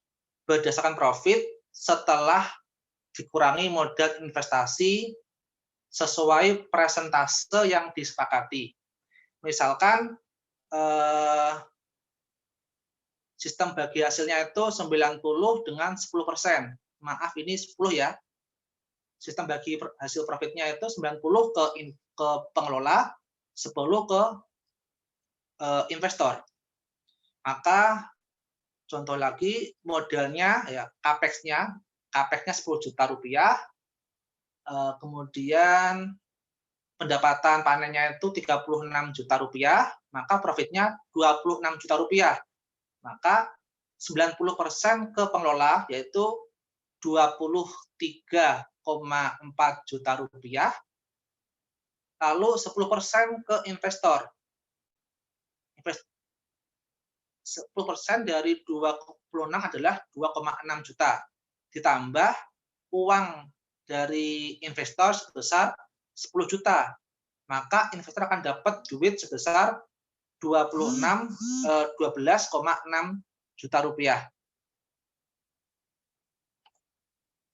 berdasarkan profit setelah dikurangi modal investasi sesuai persentase yang disepakati. Misalkan sistem bagi hasilnya itu 90 dengan 10%. Maaf, ini 10 ya. Sistem bagi hasil profitnya itu 90 ke pengelola, 10 ke investor. Maka contoh lagi modalnya ya capex-nya 10 juta rupiah. Kemudian pendapatan panennya itu 36 juta rupiah, maka profitnya 26 juta rupiah. Maka 90% ke pengelola, yaitu 23,4 juta rupiah, lalu 10% ke investor. 10% dari 26 adalah 2,6 juta, ditambah uang dari investor sebesar 10 juta, maka investor akan dapat duit sebesar 12,6 juta rupiah.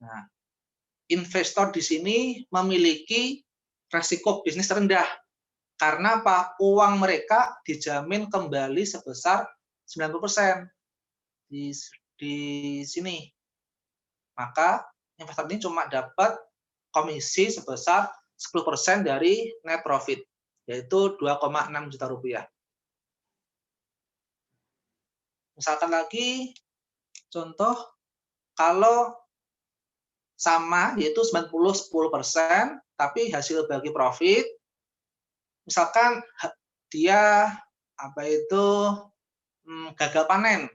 Nah, investor di sini memiliki resiko bisnis rendah. Karena apa? Uang mereka dijamin kembali sebesar 90% di sini. Maka investor ini cuma dapat komisi sebesar 10% dari net profit, yaitu 2,6 juta rupiah. Misalkan lagi contoh kalau sama, yaitu 90-10%, tapi hasil bagi profit, misalkan dia gagal panen.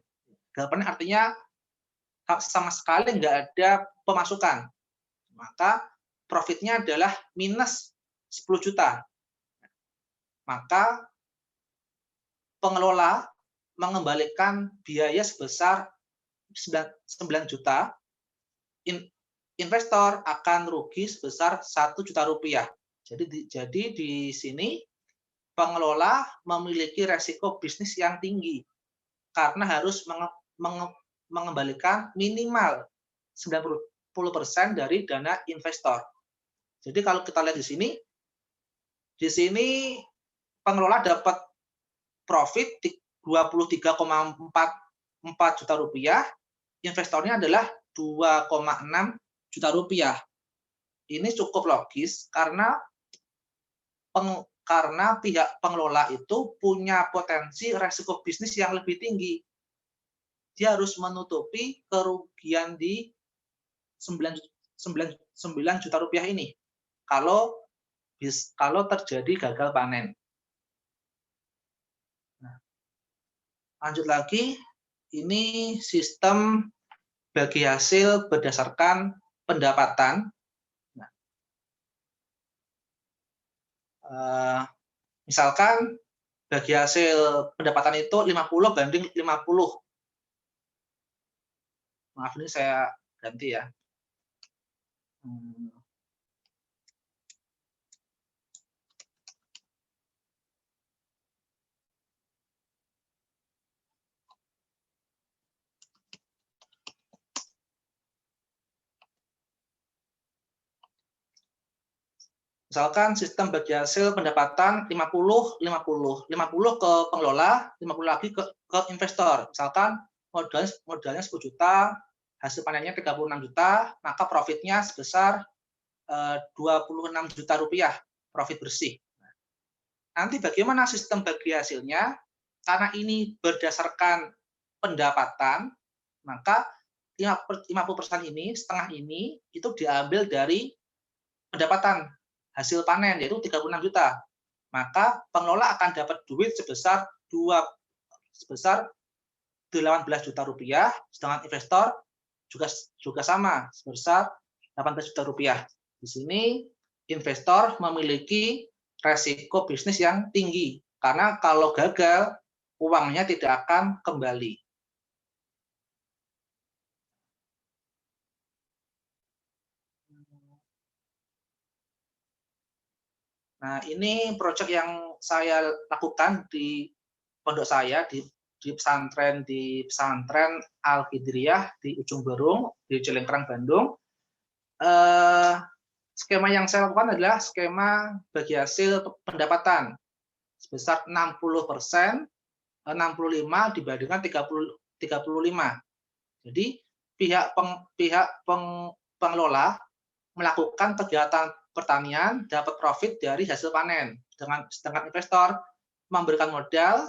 Gagal panen artinya sama sekali nggak ada pemasukan. Maka profitnya adalah minus 10 juta. Maka pengelola mengembalikan biaya sebesar 9 juta, investor akan rugi sebesar 1 juta rupiah. Jadi di sini pengelola memiliki resiko bisnis yang tinggi karena harus mengembalikan minimal 90% 10% dari dana investor. Jadi kalau kita lihat di sini pengelola dapat profit 23,44 juta rupiah, investornya adalah 2,6 juta rupiah. Ini cukup logis karena pihak pengelola itu punya potensi resiko bisnis yang lebih tinggi. Dia harus menutupi kerugian di 9 juta rupiah ini kalau terjadi gagal panen. Nah, lanjut lagi, ini sistem bagi hasil berdasarkan pendapatan. Misalkan bagi hasil pendapatan itu 50 banding 50. Maaf, ini saya ganti ya. Misalkan sistem bagi hasil pendapatan 50 ke pengelola, 50 lagi ke investor. Misalkan modalnya 10 juta, hasil panennya 36 juta, maka profitnya sebesar 26 juta rupiah, profit bersih. Nanti bagaimana sistem bagi hasilnya? Karena ini berdasarkan pendapatan, maka 50% ini, setengah ini, itu diambil dari pendapatan hasil panen, yaitu 36 juta. Maka pengelola akan dapat duit sebesar 18 juta rupiah, sedangkan investor juga sama, sebesar 18 juta rupiah. Di sini investor memiliki resiko bisnis yang tinggi, karena kalau gagal, uangnya tidak akan kembali. Nah, ini proyek yang saya lakukan di pondok saya, di pesantren Al-Qidriyah di Ujung Berung, di Cilengkrang, Bandung. Skema yang saya lakukan adalah skema bagi hasil pendapatan sebesar 60%, 65 dibandingkan 35. Jadi pihak pengelola melakukan kegiatan pertanian dapat profit dari hasil panen, sedangkan investor memberikan modal,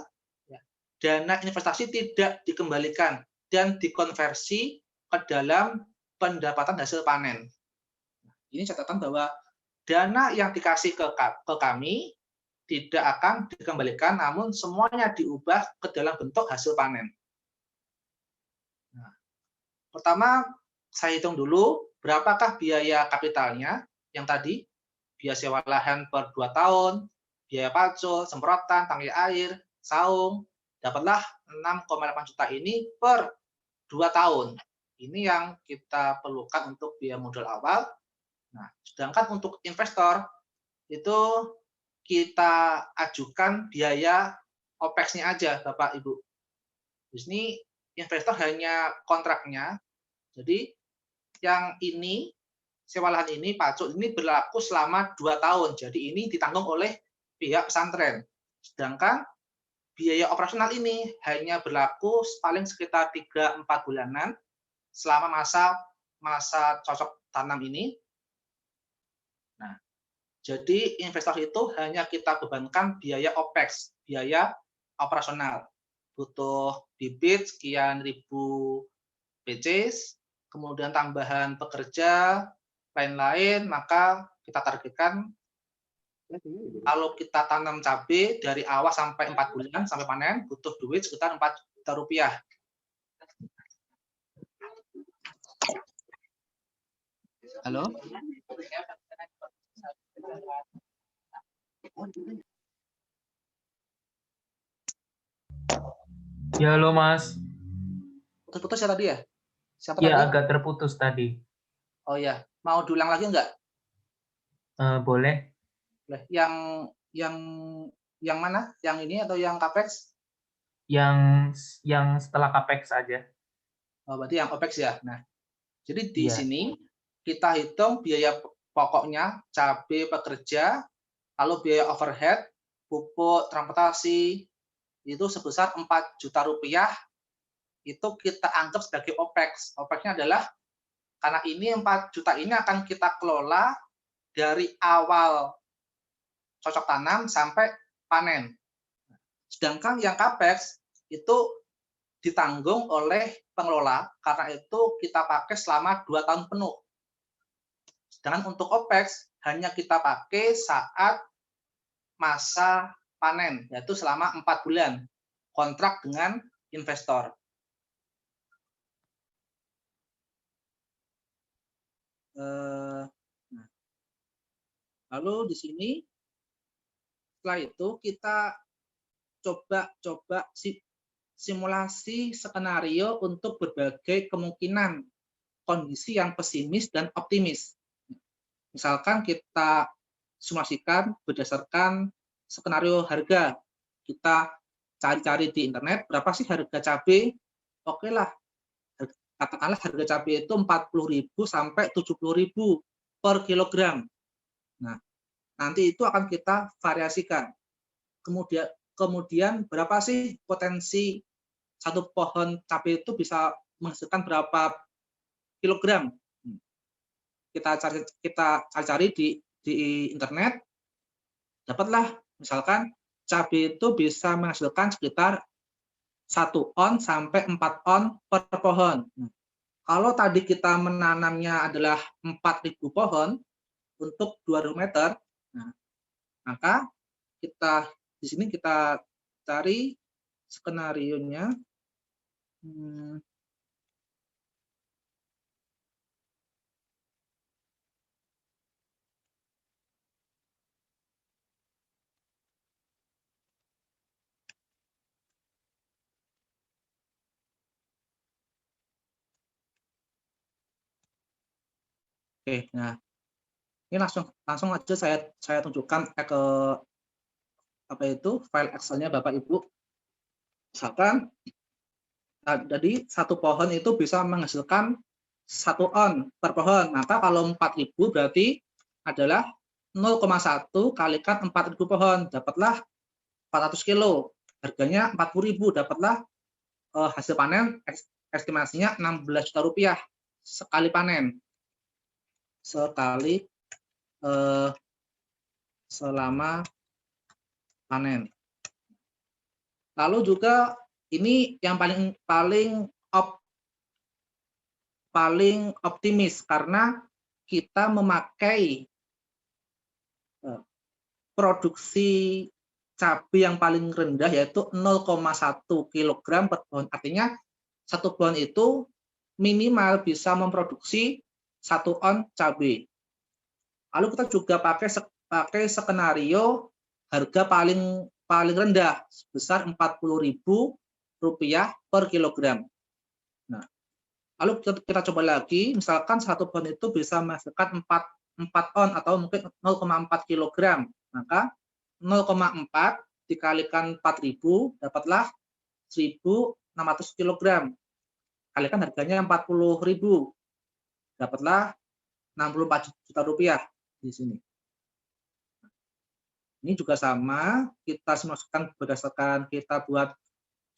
dana investasi tidak dikembalikan dan dikonversi ke dalam pendapatan hasil panen. Ini catatan bahwa dana yang dikasih ke kami tidak akan dikembalikan, namun semuanya diubah ke dalam bentuk hasil panen. Nah, pertama, saya hitung dulu berapakah biaya kapitalnya yang tadi, biaya sewa lahan per 2 tahun, biaya pacul, semprotan, tangki air, saung, dapatlah 6,8 juta ini per 2 tahun. Ini yang kita perlukan untuk biaya modal awal. Nah, sedangkan untuk investor, itu kita ajukan biaya OPEX-nya aja, Bapak Ibu. Di sini investor hanya kontraknya, jadi yang ini, sewa lahan ini, pacul ini berlaku selama 2 tahun. Jadi ini ditanggung oleh pihak pesantren. Sedangkan biaya operasional ini hanya berlaku paling sekitar 3-4 bulanan selama masa cocok tanam ini. Nah, jadi investor itu hanya kita bebankan biaya OPEX, biaya operasional. Butuh bibit sekian ribu PCs, kemudian tambahan pekerja, lain-lain, maka kita targetkan kalau kita tanam cabai dari awal sampai 4 bulan sampai panen, butuh duit sekitar 4 juta rupiah. Halo? Ya, halo Mas. Putus-putus ya tadi ya? Siapa Ya, tadi? agak terputus tadi. Oh ya, mau diulang lagi enggak? Boleh. Yang mana? Yang ini atau yang CAPEX? Yang setelah CAPEX aja. Oh, berarti yang OPEX ya. Nah, jadi di sini kita hitung biaya pokoknya, cabai pekerja, lalu biaya overhead, pupuk, transportasi, itu sebesar 4 juta rupiah, itu kita anggap sebagai OPEX. OPEX-nya adalah, karena ini 4 juta ini akan kita kelola dari awal cocok tanam sampai panen. Sedangkan yang CAPEX itu ditanggung oleh pengelola, karena itu kita pakai selama 2 tahun penuh. Sedangkan untuk OPEX hanya kita pakai saat masa panen, yaitu selama 4 bulan, kontrak dengan investor. Lalu di sini, setelah itu kita coba simulasi skenario untuk berbagai kemungkinan kondisi yang pesimis dan optimis. Misalkan kita simulasikan berdasarkan skenario harga. Kita cari-cari di internet berapa sih harga cabai. Oke lah, katakanlah harga cabai itu 40.000 sampai 70.000 per kilogram. Nah, nanti itu akan kita variasikan. Kemudian berapa sih potensi satu pohon cabai itu bisa menghasilkan berapa kilogram? Kita cari di internet, dapatlah misalkan cabai itu bisa menghasilkan sekitar 1 on sampai 4 on per pohon. Kalau tadi kita menanamnya adalah 4.000 pohon untuk 2 meter, maka kita di sini kita cari skenarionya. Oke, nah ini langsung aja saya tunjukkan ke file Excel-nya Bapak Ibu. Misalkan jadi 1 pohon itu bisa menghasilkan 1 on per pohon. Maka kalau 4.000 berarti adalah 0,1 kalikan 4.000 pohon, dapatlah 400 kilo. Harganya 40.000, dapatlah hasil panen estimasinya 16 juta rupiah sekali panen. Selama panen. Lalu juga ini yang paling optimis karena kita memakai produksi cabai yang paling rendah yaitu 0,1 kg per pohon. Artinya 1 pohon itu minimal bisa memproduksi 1 on cabai. Lalu kita juga pakai skenario harga paling rendah sebesar Rp40.000 per kilogram. Nah, lalu kita coba lagi, misalkan 1 pohon itu bisa menghasilkan 4 on atau mungkin 0,4 kilogram. Maka 0,4 dikalikan 4.000 dapatlah 1.600 kilogram. Kalikan harganya 40.000. Dapatlah 64 juta rupiah di sini. Ini juga sama, kita simulasikan berdasarkan kita buat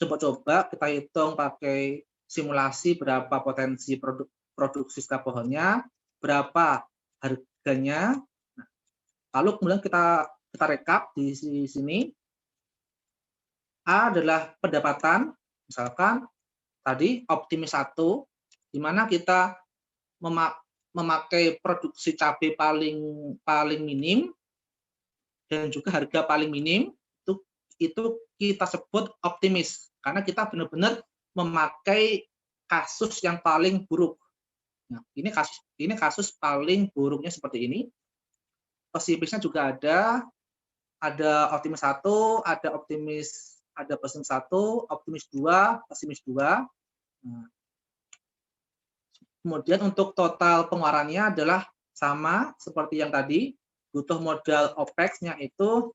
coba-coba, kita hitung pakai simulasi berapa potensi produksi setiap pohonnya, berapa harganya. Lalu kemudian kita rekap di sini. A adalah pendapatan, misalkan tadi optimis 1, di mana kita memakai produksi cabai paling minim dan juga harga paling minim, itu kita sebut optimis karena kita benar-benar memakai kasus yang paling buruk. Nah, ini kasus paling buruknya seperti ini. Pesimisnya juga ada optimis 1, ada pesimis 1, optimis 2, pesimis 2. Nah, kemudian untuk total pengeluarannya adalah sama seperti yang tadi, butuh modal OPEX-nya itu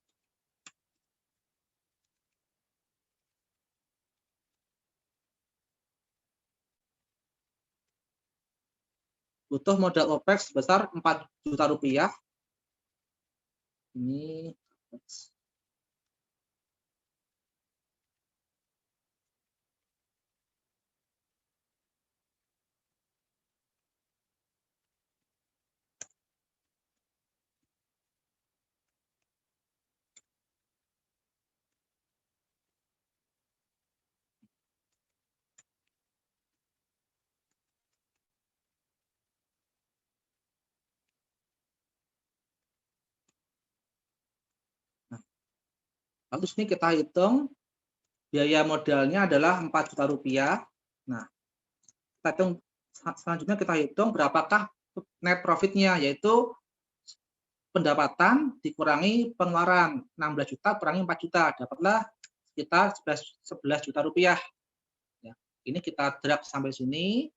butuh modal OPEX sebesar 4 juta rupiah. Ini lalu sini kita hitung biaya modalnya adalah 4 juta rupiah. Nah, kita hitung selanjutnya kita hitung berapakah net profitnya, yaitu pendapatan dikurangi pengeluaran. 16 juta kurangi 4 juta, dapatlah sekitar 11 juta rupiah. Ya, ini kita drag sampai sini.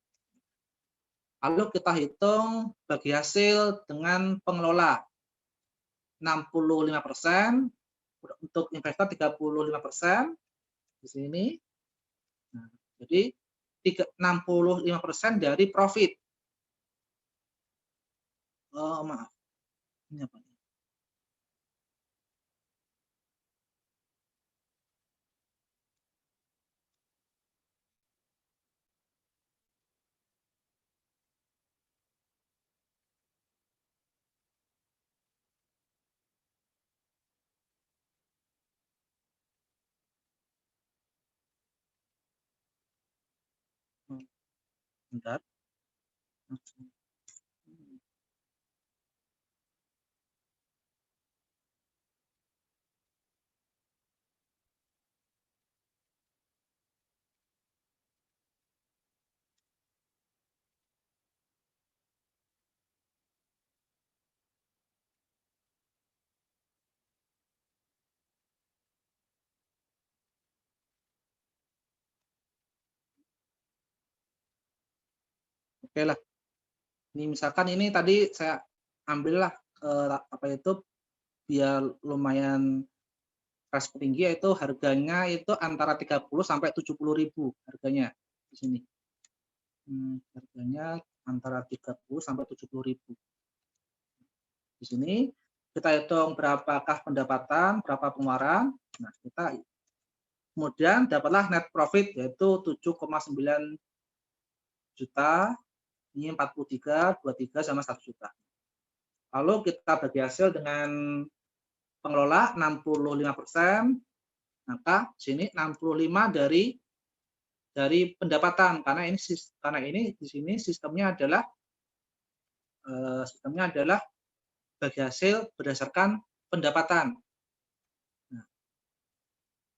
Lalu kita hitung bagi hasil dengan pengelola 65%, untuk investor 35% di sini. Nah, jadi 65% dari profit. Oh, maaf. Ini apa? Bentar. Oke lah. Ini misalkan ini tadi saya ambillah apa itu biar lumayan respon tinggi, yaitu harganya itu antara 30 sampai 70.000 harganya di sini. Harganya antara 30 sampai 70.000. Di sini kita hitung berapakah pendapatan, berapa pengeluaran. Nah, kita kemudian dapatlah net profit yaitu 7,9 juta. Ini 43, 23 sama 1 juta. Lalu kita bagi hasil dengan pengelola 65%, maka sini 65 dari pendapatan, karena ini di sini sistemnya adalah bagi hasil berdasarkan pendapatan. Nah,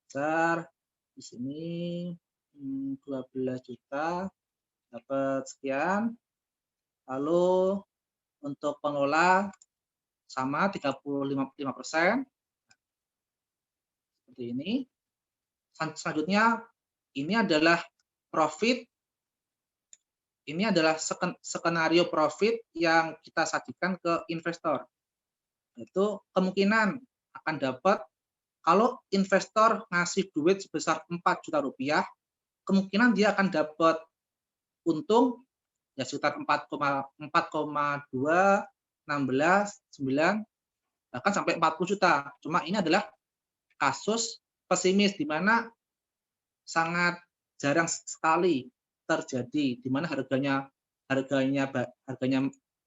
besar di sini 12 juta dapat sekian. Lalu untuk pengelola sama 35%. Seperti ini. Selanjutnya ini adalah profit. Ini adalah skenario profit yang kita sajikan ke investor. Itu kemungkinan akan dapat, kalau investor ngasih duit sebesar 4 juta rupiah, kemungkinan dia akan dapat untung ya sekitar 4,2, 16, 9, bahkan sampai 40 juta. Cuma ini adalah kasus pesimis, di mana sangat jarang sekali terjadi, di mana harganya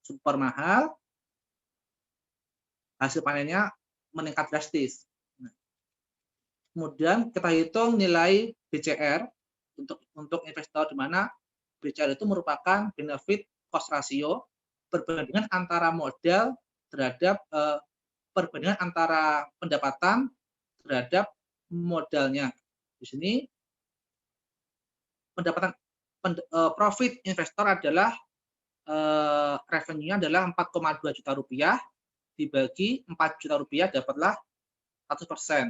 super mahal, hasil panennya meningkat drastis. Kemudian kita hitung nilai BCR untuk investor, di mana BCR itu merupakan benefit cost ratio, perbandingan antara modal terhadap perbandingan antara pendapatan terhadap modalnya. Di sini pendapatan profit investor adalah revenue-nya adalah 4,2 juta rupiah, dibagi 4 juta rupiah dapatlah 100%.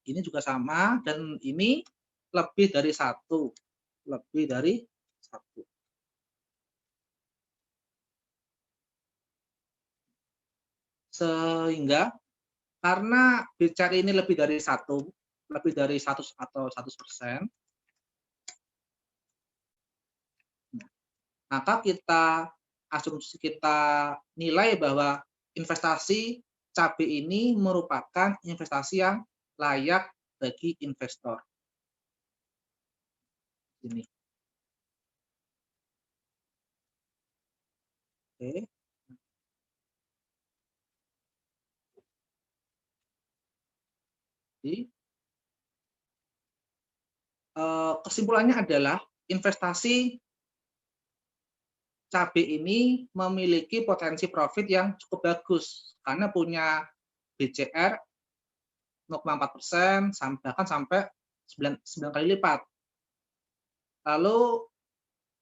Ini juga sama, dan ini lebih dari satu. Sehingga karena BCR ini lebih dari 100 atau 100%, maka kita asumsi kita nilai bahwa investasi cabai ini merupakan investasi yang layak bagi investor. Ini. Oke. Jadi, kesimpulannya adalah investasi cabai ini memiliki potensi profit yang cukup bagus karena punya BCR 0,4%, bahkan sampai 9 kali lipat. Lalu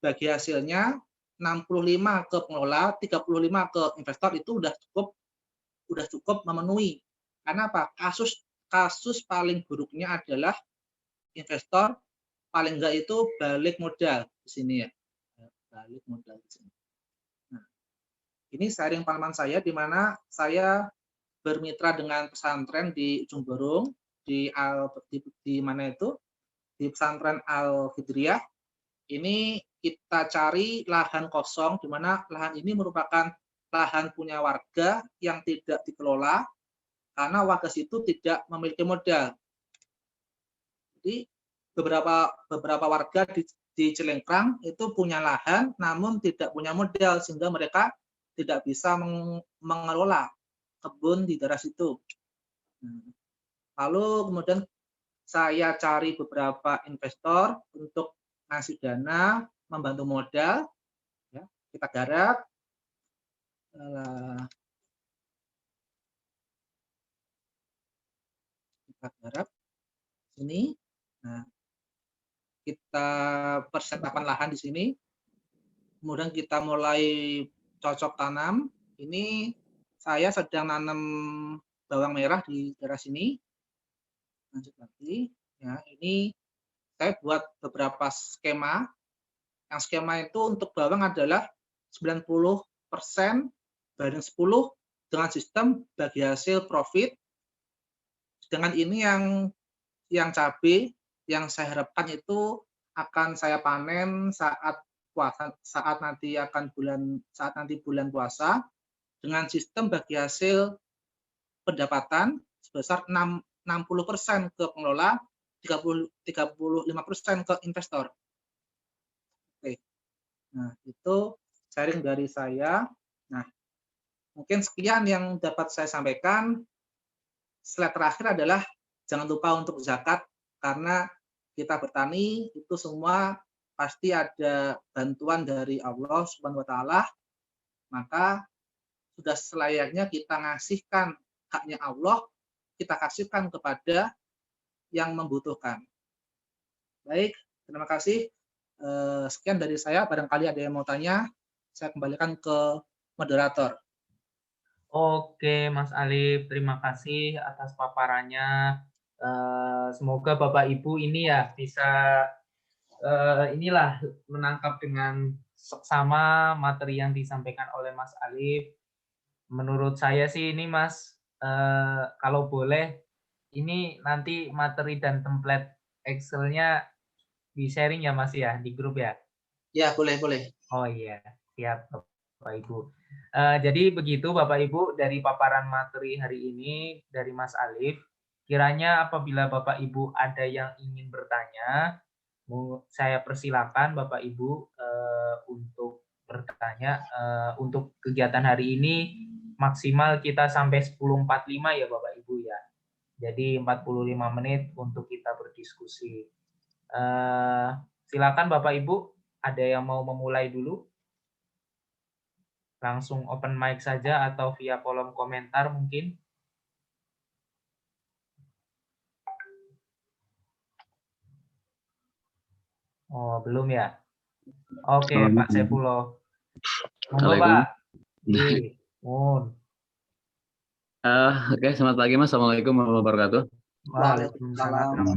bagi hasilnya 65 ke pengelola, 35 ke investor itu udah cukup memenuhi. Karena apa? Kasus paling buruknya adalah investor paling enggak itu balik modal di sini ya. Balik modal di sini. Nah, ini sharing pengalaman saya di mana saya bermitra dengan pesantren di Ujung Berung di mana itu? Di pesantren Al-Hidriyah. Ini kita cari lahan kosong di mana lahan ini merupakan lahan punya warga yang tidak dikelola karena warga situ tidak memiliki modal. Jadi beberapa warga di Cilengkrang itu punya lahan namun tidak punya modal sehingga mereka tidak bisa mengelola kebun di daerah situ. Lalu kemudian saya cari beberapa investor untuk ngasih dana, membantu modal, ya, kita garap. Kita garap sini. Nah, kita persiapan lahan di sini. Kemudian kita mulai cocok tanam. Ini saya sedang nanam bawang merah di daerah sini. Lanjut lagi. Ya, ini saya buat beberapa skema. Yang skema itu untuk bawang adalah 90% banding 10 dengan sistem bagi hasil profit. Dengan ini yang cabai yang saya harapkan itu akan saya panen saat nanti bulan puasa dengan sistem bagi hasil pendapatan sebesar 60% ke pengelola, 35% ke investor. Oke. Nah, itu sharing dari saya. Nah, mungkin sekian yang dapat saya sampaikan. Slide terakhir adalah jangan lupa untuk zakat karena kita bertani itu semua pasti ada bantuan dari Allah Subhanahu wa taala. Maka sudah selayaknya kita ngasihkan haknya Allah, kita kasihkan kepada yang membutuhkan. Baik, terima kasih. Sekian dari saya, barangkali ada yang mau tanya, saya kembalikan ke moderator. Oke, Mas Alif, terima kasih atas paparannya. Semoga Bapak Ibu ini ya bisa inilah menangkap dengan seksama materi yang disampaikan oleh Mas Alif. Menurut saya sih ini Mas, kalau boleh ini nanti materi dan template Excel-nya di-sharing ya Mas ya, di grup ya? Ya, boleh. Oh iya, siap Bapak Ibu. Jadi begitu Bapak Ibu dari paparan materi hari ini dari Mas Alif. Kiranya apabila Bapak Ibu ada yang ingin bertanya, saya persilakan Bapak Ibu untuk bertanya. Untuk kegiatan hari ini maksimal kita sampai 10.45 ya Bapak Ibu ya. Jadi 45 menit untuk kita berdiskusi. Silakan Bapak Ibu, ada yang mau memulai dulu? Langsung open mic saja atau via kolom komentar mungkin. Oh, belum ya? Oke, Pak Sepullah. Monggo, Pak. Oke, selamat pagi Mas. Assalamualaikum warahmatullahi wabarakatuh. Waalaikumsalam.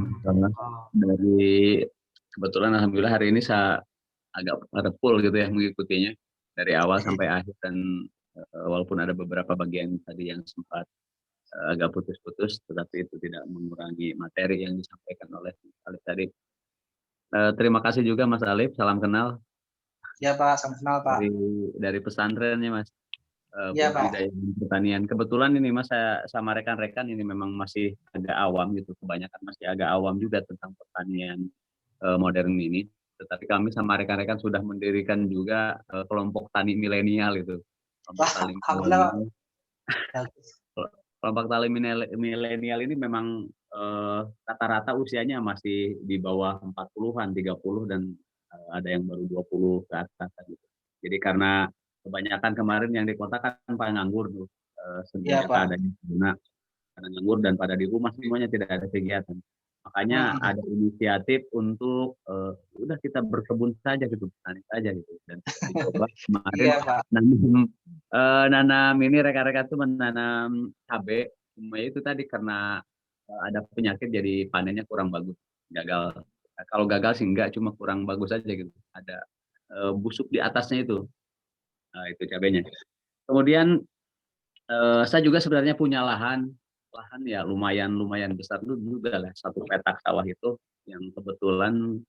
Dari kebetulan alhamdulillah hari ini saya agak full gitu ya mengikutinya dari awal sampai akhir dan walaupun ada beberapa bagian tadi yang sempat agak putus-putus, tetapi itu tidak mengurangi materi yang disampaikan oleh Alif tadi. Terima kasih juga Mas Alif, salam kenal. Ya Pak, sama-sama Pak. Dari pesantrennya Mas. Iya Pak. Budidaya pertanian. Kebetulan ini Mas, saya sama rekan-rekan ini memang masih agak awam gitu, kebanyakan masih agak awam juga tentang pertanian modern ini. Tetapi kami sama rekan-rekan sudah mendirikan juga kelompok tani milenial itu. Kelompok Wah, tani alhamdulillah Pak. milenial. Bagus. Kelompok tani milenial ini memang rata-rata usianya masih di bawah 40-an, 30 dan ada yang baru 20 ke atas gitu. Jadi karena kebanyakan kemarin yang di kota kan pada nganggur tuh, Iya sebenarnya Pak. keadaannya pada nganggur dan pada di rumah semuanya tidak ada kegiatan. Makanya Hmm. ada inisiatif untuk udah kita berkebun saja gitu, petani saja gitu. Dan dicoba kemarin Iya Pak. nanam ini rekan-rekan tuh menanam cabai, cuma itu tadi karena ada penyakit jadi panennya kurang bagus, gagal. Kalau gagal sih enggak, cuma kurang bagus aja gitu. Ada busuk di atasnya itu cabenya. Kemudian saya juga sebenarnya punya lahan ya lumayan besar juga lah, satu petak sawah itu yang kebetulan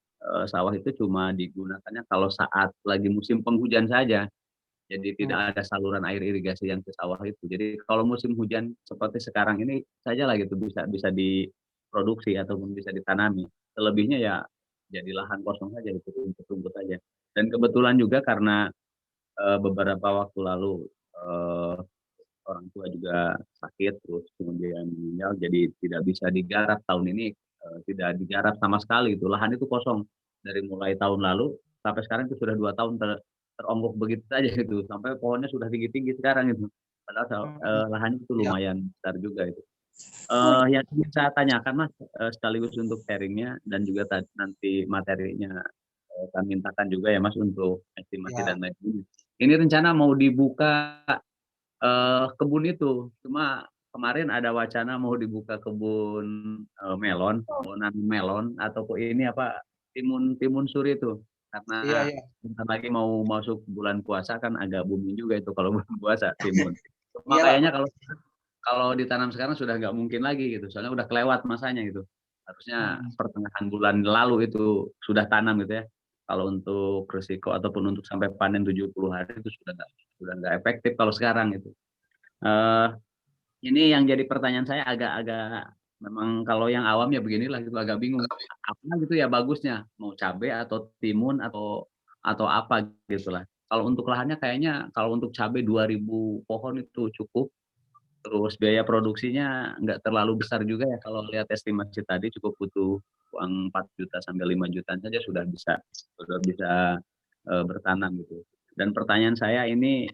sawah itu cuma digunakannya kalau saat lagi musim penghujan saja. Jadi tidak ada saluran air irigasi yang ke sawah itu. Jadi kalau musim hujan seperti sekarang ini saja lah gitu bisa diproduksi ataupun bisa ditanami. Selebihnya ya jadi lahan kosong saja itu rumput-rumput saja. Dan kebetulan juga karena beberapa waktu lalu orang tua juga sakit terus kemudian meninggal jadi tidak bisa digarap tahun ini, tidak digarap sama sekali itu lahan itu kosong dari mulai tahun lalu sampai sekarang itu sudah 2 tahun teronggok begitu saja gitu sampai pohonnya sudah tinggi-tinggi sekarang itu padahal lahannya itu Iya. lumayan besar juga itu. Yang ingin saya tanyakan Mas, sekaligus untuk sharingnya dan juga nanti materinya kami mintakan juga ya Mas untuk estimasi Ya. dan lain-lain. Ini rencana mau dibuka kebun itu, cuma kemarin ada wacana mau dibuka kebun melon, mau nanam melon ataupun ini apa timun suri itu, Iya, karena iya. bentar lagi mau masuk bulan puasa kan agak booming juga itu kalau bulan puasa timun. Cuma Iya kayaknya Pak. kalau ditanam sekarang sudah nggak mungkin lagi gitu, soalnya udah kelewat masanya gitu. Harusnya Hmm. pertengahan bulan lalu itu sudah tanam gitu ya. Kalau untuk risiko ataupun untuk sampai panen 70 hari itu sudah nggak efektif kalau sekarang itu. Eh, ini yang jadi pertanyaan saya agak-agak memang kalau yang awam ya beginilah gitu agak bingung. Apa gitu ya bagusnya? Mau cabai atau timun atau apa gitulah. Kalau untuk lahannya kayaknya kalau untuk cabai 2000 pohon itu cukup. Terus biaya produksinya nggak terlalu besar juga ya kalau lihat estimasi tadi cukup butuh uang 4 juta sampai 5 jutaan saja sudah bisa bertanam gitu. Dan pertanyaan saya ini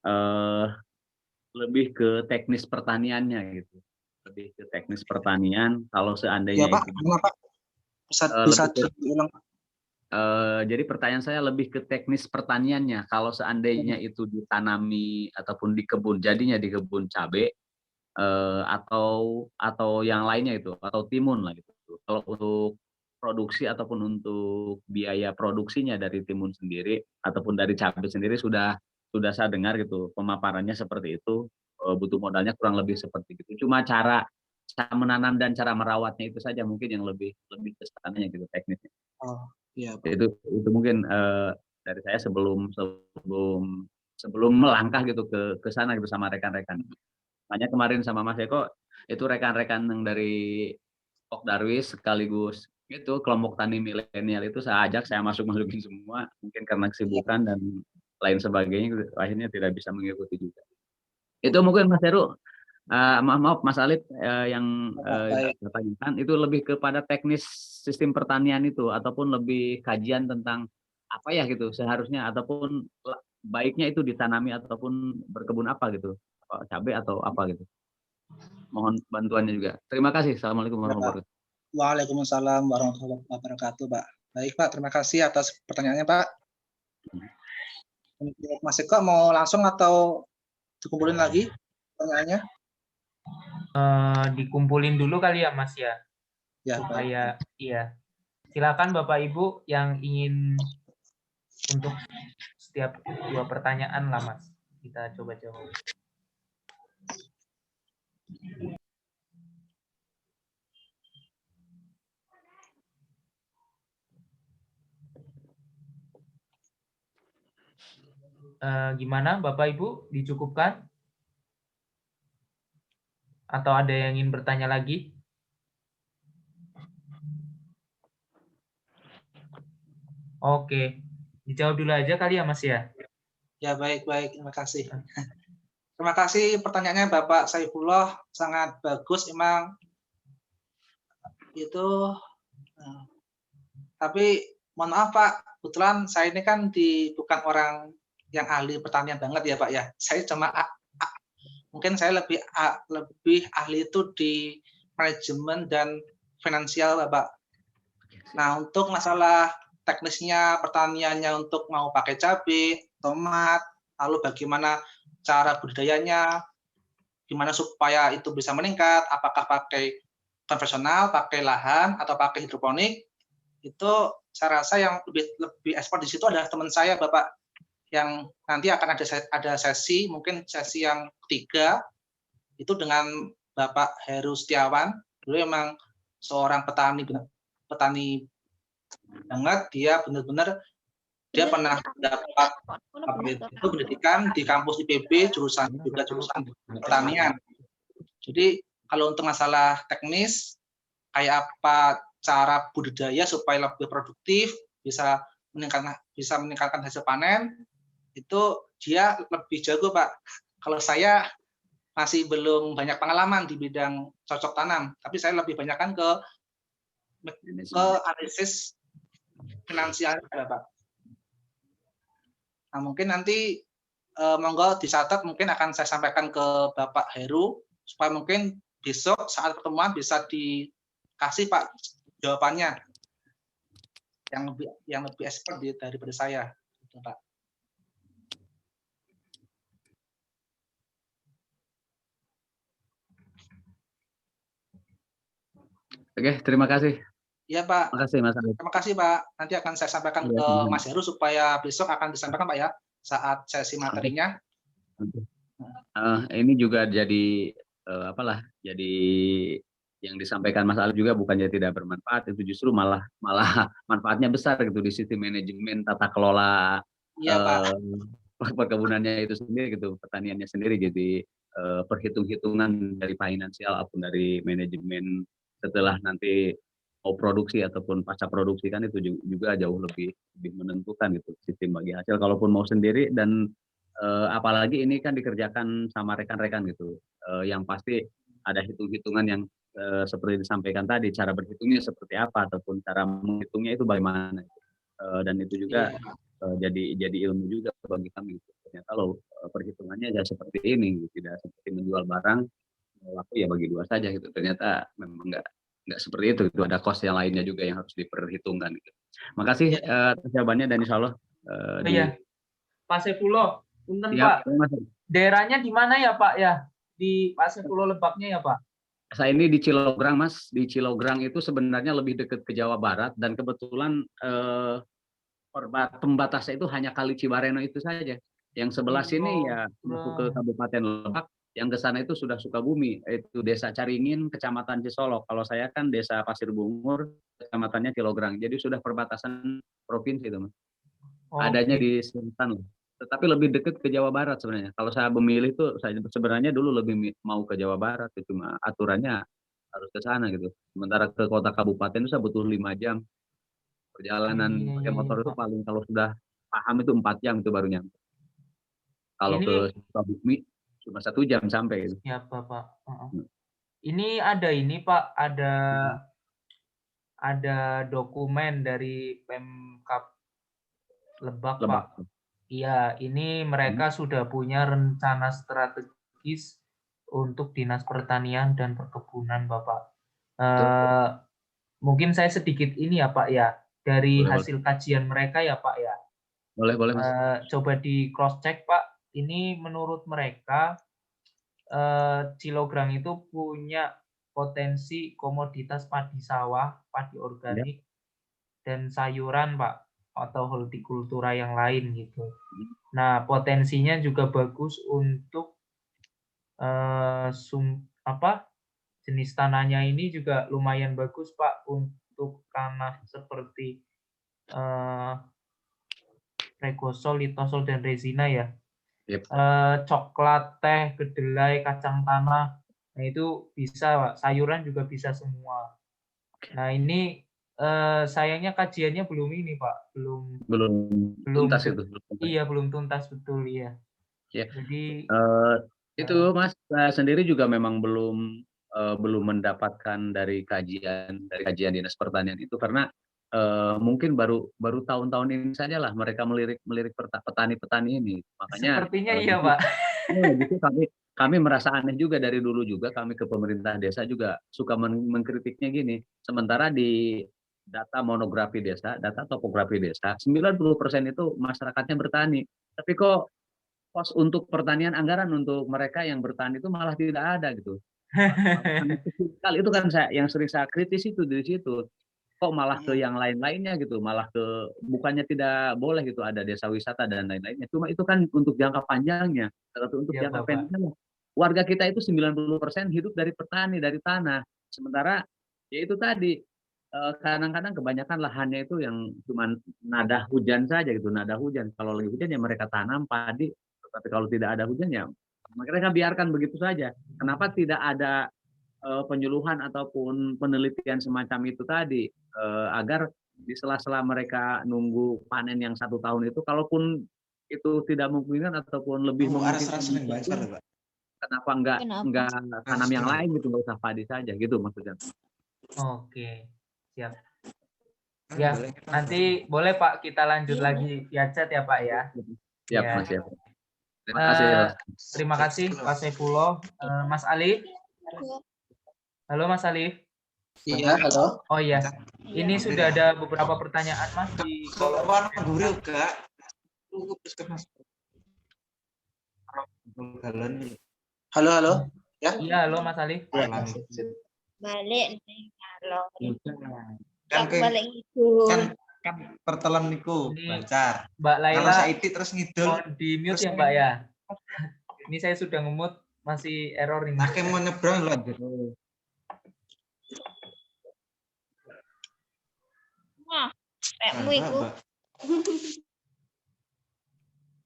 eh, lebih ke teknis pertaniannya gitu. Lebih ke teknis pertanian kalau Iya seandainya Pak. itu Gimana Pak? Bisa lebih ke diulang. jadi pertanyaan saya lebih ke teknis pertaniannya. Kalau seandainya itu ditanami ataupun di kebun, jadinya di kebun cabai atau yang lainnya itu atau timun lah gitu. Kalau untuk produksi ataupun untuk biaya produksinya dari timun sendiri ataupun dari cabai sendiri sudah saya dengar gitu pemaparannya seperti itu, butuh modalnya kurang lebih seperti itu. Cuma cara cara menanam dan cara merawatnya itu saja mungkin yang lebih lebih ke sananya gitu teknisnya. Oh, iya Pak. Itu mungkin dari saya sebelum melangkah gitu ke sana gitu sama rekan-rekan. Makanya kemarin sama Mas Eko itu rekan-rekan yang dari Pok Darwis sekaligus itu kelompok tani milenial itu saya ajak, saya masukin semua, mungkin karena Iya. kesibukan dan lain sebagainya akhirnya tidak bisa mengikuti juga. Itu mungkin Mas Heru, maaf Mas Alif yang Baik. saya tanyakan itu lebih kepada teknis sistem pertanian itu ataupun lebih kajian tentang apa ya gitu seharusnya ataupun baiknya itu ditanami ataupun berkebun apa gitu, cabai atau apa gitu. Mohon bantuannya juga. Terima kasih. Assalamualaikum Ya, Pak. warahmatullahi wabarakatuh. Waalaikumsalam warahmatullahi wabarakatuh, Pak. Baik, Pak. Terima kasih atas pertanyaannya, Pak. Untuk Mas Eko mau langsung atau dikumpulin lagi pertanyaannya? Dikumpulin dulu kali ya Mas ya, Ya, baik. supaya iya. Silakan Bapak Ibu yang ingin untuk setiap 2 pertanyaan lah Mas. Kita coba jawab. Gimana Bapak Ibu, dicukupkan? Atau ada yang ingin bertanya lagi? Oke, dijawab dulu aja kali ya Mas ya. Ya, baik, terima kasih. Terima kasih pertanyaannya Bapak Saifullah, sangat bagus emang itu. Tapi mohon maaf Pak, kebetulan saya ini kan bukan orang yang ahli pertanian banget ya Pak ya. Saya cuma mungkin saya lebih ahli itu di manajemen dan finansial Bapak. Nah, untuk masalah teknisnya pertaniannya untuk mau pakai cabai, tomat, lalu bagaimana cara budidayanya, gimana supaya itu bisa meningkat, apakah pakai konvensional, pakai lahan, atau pakai hidroponik, itu saya rasa yang lebih ekspor di situ adalah teman saya, Bapak, yang nanti akan ada sesi, mungkin sesi yang ketiga, itu dengan Bapak Heru Setiawan. Beliau memang seorang petani banget, dia benar-benar dia pernah dapat pendidikan di kampus IPB jurusan pertanian. Jadi kalau untuk masalah teknis kayak apa cara budidaya supaya lebih produktif, bisa meningkatkan hasil panen, itu dia lebih jago Pak. Kalau saya masih belum banyak pengalaman di bidang cocok tanam, tapi saya lebih banyak kan ke analisis finansial Pak. Nah, mungkin nanti monggo dicatat, mungkin akan saya sampaikan ke Bapak Heru supaya mungkin besok saat pertemuan bisa dikasih Pak jawabannya yang lebih expert daripada saya, Pak. Oke, terima kasih. Iya Pak. Terima kasih Mas Arif. Terima kasih Pak. Nanti akan saya sampaikan ke Mas Heru supaya besok akan disampaikan Pak ya saat sesi materinya. Ini juga jadi jadi yang disampaikan Mas Alif juga bukannya tidak bermanfaat, itu justru malah manfaatnya besar gitu di sisi manajemen tata kelola perkebunannya itu sendiri gitu, pertaniannya sendiri. Jadi perhitung-hitungan dari finansial ataupun dari manajemen setelah nanti mau produksi ataupun pasca produksi kan itu juga jauh lebih menentukan gitu sistem bagi hasil kalaupun mau sendiri. Dan apalagi ini kan dikerjakan sama rekan-rekan gitu, yang pasti ada hitung-hitungan yang seperti disampaikan tadi, cara berhitungnya seperti apa ataupun cara menghitungnya itu bagaimana, dan itu juga jadi ilmu juga bagi kami. Ternyata lo perhitungannya ya seperti ini, tidak seperti menjual barang laku ya bagi dua saja gitu. Ternyata memang nggak seperti itu. Itu ada cost yang lainnya juga yang harus diperhitungkan. Gitu. Makasih atas jawabannya dan insya Allah. Iya, Pak Saifullah, punten Pak. Daerahnya di mana ya Pak ya? Di Pak Saifullah Lebaknya ya Pak? Saya ini di Cilograng Mas. Di Cilograng itu sebenarnya lebih dekat ke Jawa Barat dan kebetulan pembatasnya itu hanya Kali Cibareno itu saja. Yang sebelah sini ya masuk ke Kabupaten Lebak, yang ke sana itu sudah Sukabumi, itu Desa Caringin, Kecamatan Cisolok. Kalau saya kan Desa Pasir Bungur, Kecamatannya Cilograng. Jadi sudah perbatasan provinsi itu, Mas. Adanya di selatan, tetapi lebih dekat ke Jawa Barat sebenarnya. Kalau saya memilih tuh, saya sebenarnya dulu lebih mau ke Jawa Barat, cuma aturannya harus ke sana gitu. Sementara ke kota kabupaten itu saya butuh 5 jam. Perjalanan pakai motor itu paling kalau sudah paham itu 4 jam itu baru nyampe. Kalau ke Sukabumi cuma 1 jam sampai. Gitu. Ya Bapak. Ini Pak, ada dokumen dari Pemkab Lebak. Pak. Iya, ini mereka sudah punya rencana strategis untuk Dinas Pertanian dan Perkebunan, Bapak. Mungkin saya sedikit ini ya, Pak ya, dari hasil kajian mereka ya, Pak ya. Boleh, Mas. Coba di cross check, Pak. Ini menurut mereka Cilograng itu punya potensi komoditas padi sawah, padi organik, dan sayuran, Pak, atau hortikultura yang lain gitu. Nah, potensinya juga bagus untuk jenis tanahnya ini juga lumayan bagus, Pak, untuk tanah seperti pregosol, litosol, dan resina ya. Yep. Coklat, teh, kedelai, kacang tanah, nah itu bisa, Pak. Sayuran juga bisa semua. Nah ini sayangnya kajiannya belum ini, Pak, belum tuntas itu. Iya, belum tuntas, betul, iya. Ya. Jadi itu Mas, saya sendiri juga memang belum mendapatkan dari kajian Dinas Pertanian itu, karena mungkin baru tahun-tahun ini saja lah mereka melirik petani-petani ini. Makanya sepertinya iya, Pak. Gitu kami merasa aneh juga dari dulu juga, kami ke pemerintah desa juga suka mengkritiknya gini. Sementara di data monografi desa, data topografi desa, 90% itu masyarakatnya bertani. Tapi kok pos untuk pertanian, anggaran untuk mereka yang bertani itu malah tidak ada gitu. Kali itu kan yang sering saya kritis itu dari situ. Kok malah ke yang lain-lainnya gitu, malah ke bukannya tidak boleh gitu ada desa wisata dan lain-lainnya. Cuma itu kan untuk jangka panjangnya, untuk Ya, jangka Bapak. pendeknya. Warga kita itu 90% hidup dari petani, dari tanah. Sementara ya itu tadi kadang-kadang kebanyakan lahannya itu yang cuma nada hujan saja gitu, nada hujan. Kalau lagi hujan ya mereka tanam padi, tapi kalau tidak ada hujan ya mereka biarkan begitu saja. Kenapa tidak ada penyuluhan ataupun penelitian semacam itu tadi, agar di sela-sela mereka nunggu panen yang 1 tahun itu, kalaupun itu tidak memungkinkan ataupun lebih memungkinkan, kenapa enggak tanam yang lain gitu, nggak usah padi saja gitu maksudnya. Oke, siap. Ya, nanti boleh Pak kita lanjut lagi via chat ya Pak ya. Siap, Ya. Mas, siap. Terima kasih. Terima kasih Pak Saifullah. Mas Alif. Halo Mas Alif. Iya, halo. Oh iya, ini sudah ada beberapa pertanyaan Mas di kolom. Halo, halo. Ya? Iya, halo Mas Alif. Ya. Balik nih kalau kan balik itu kan pertelan niku lancar. Mbak Laila. Kalau Saidi terus ngidul. Di mute ya Mbak ya. Ini saya sudah ngemut, masih error ini. Makin mau nyebrang lanjut. wah kamu itu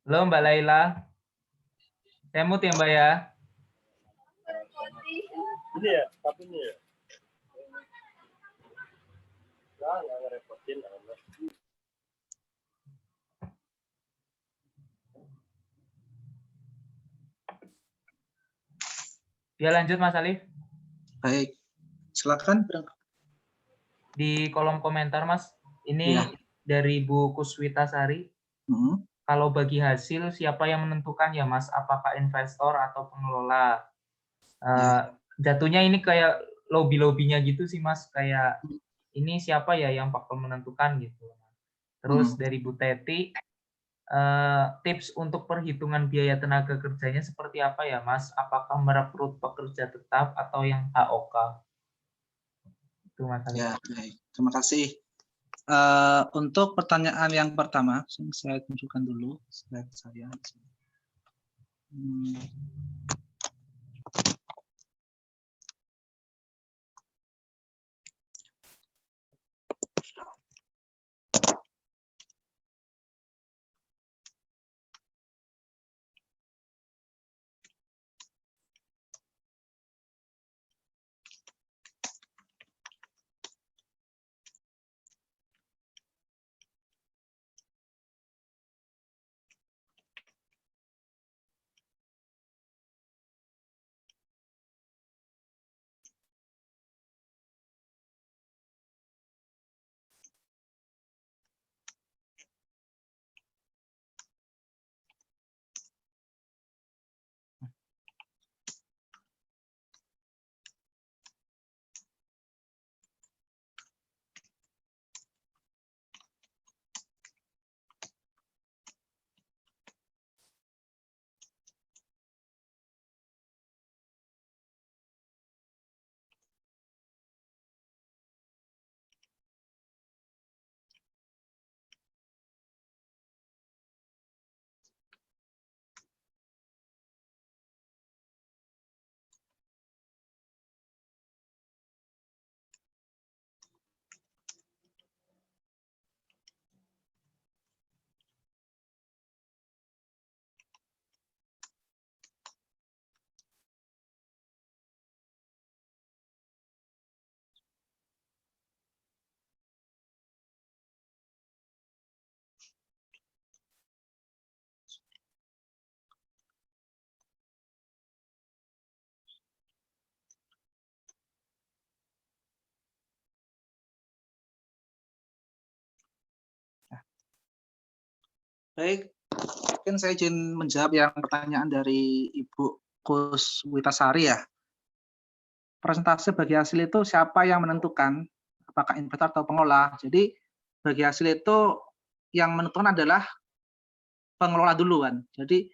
Halo Mbak Laila. Saya mute ya Mbak ya. Ini ya, tapi ini ya. Nggak ngerepotin. Ya lanjut Mas Alif. Baik. Silakan. Di kolom komentar Mas, ini dari Bu Kuswitasari. Kalau bagi hasil siapa yang menentukan ya Mas? Apakah investor atau pengelola? Jatuhnya ini kayak lobby-lobbynya gitu sih Mas, kayak ini siapa ya yang bakal menentukan gitu. Terus dari Bu Teti, tips untuk perhitungan biaya tenaga kerjanya seperti apa ya Mas? Apakah merekrut pekerja tetap atau yang HOK? Itu Mas. Ya, baik. Terima kasih. Untuk pertanyaan yang pertama, saya tunjukkan dulu slide saya. Baik, mungkin saya izin menjawab yang pertanyaan dari Ibu Kuswitasari ya. Persentase bagi hasil itu siapa yang menentukan, apakah investor atau pengelola. Jadi bagi hasil itu yang menentukan adalah pengelola duluan. Jadi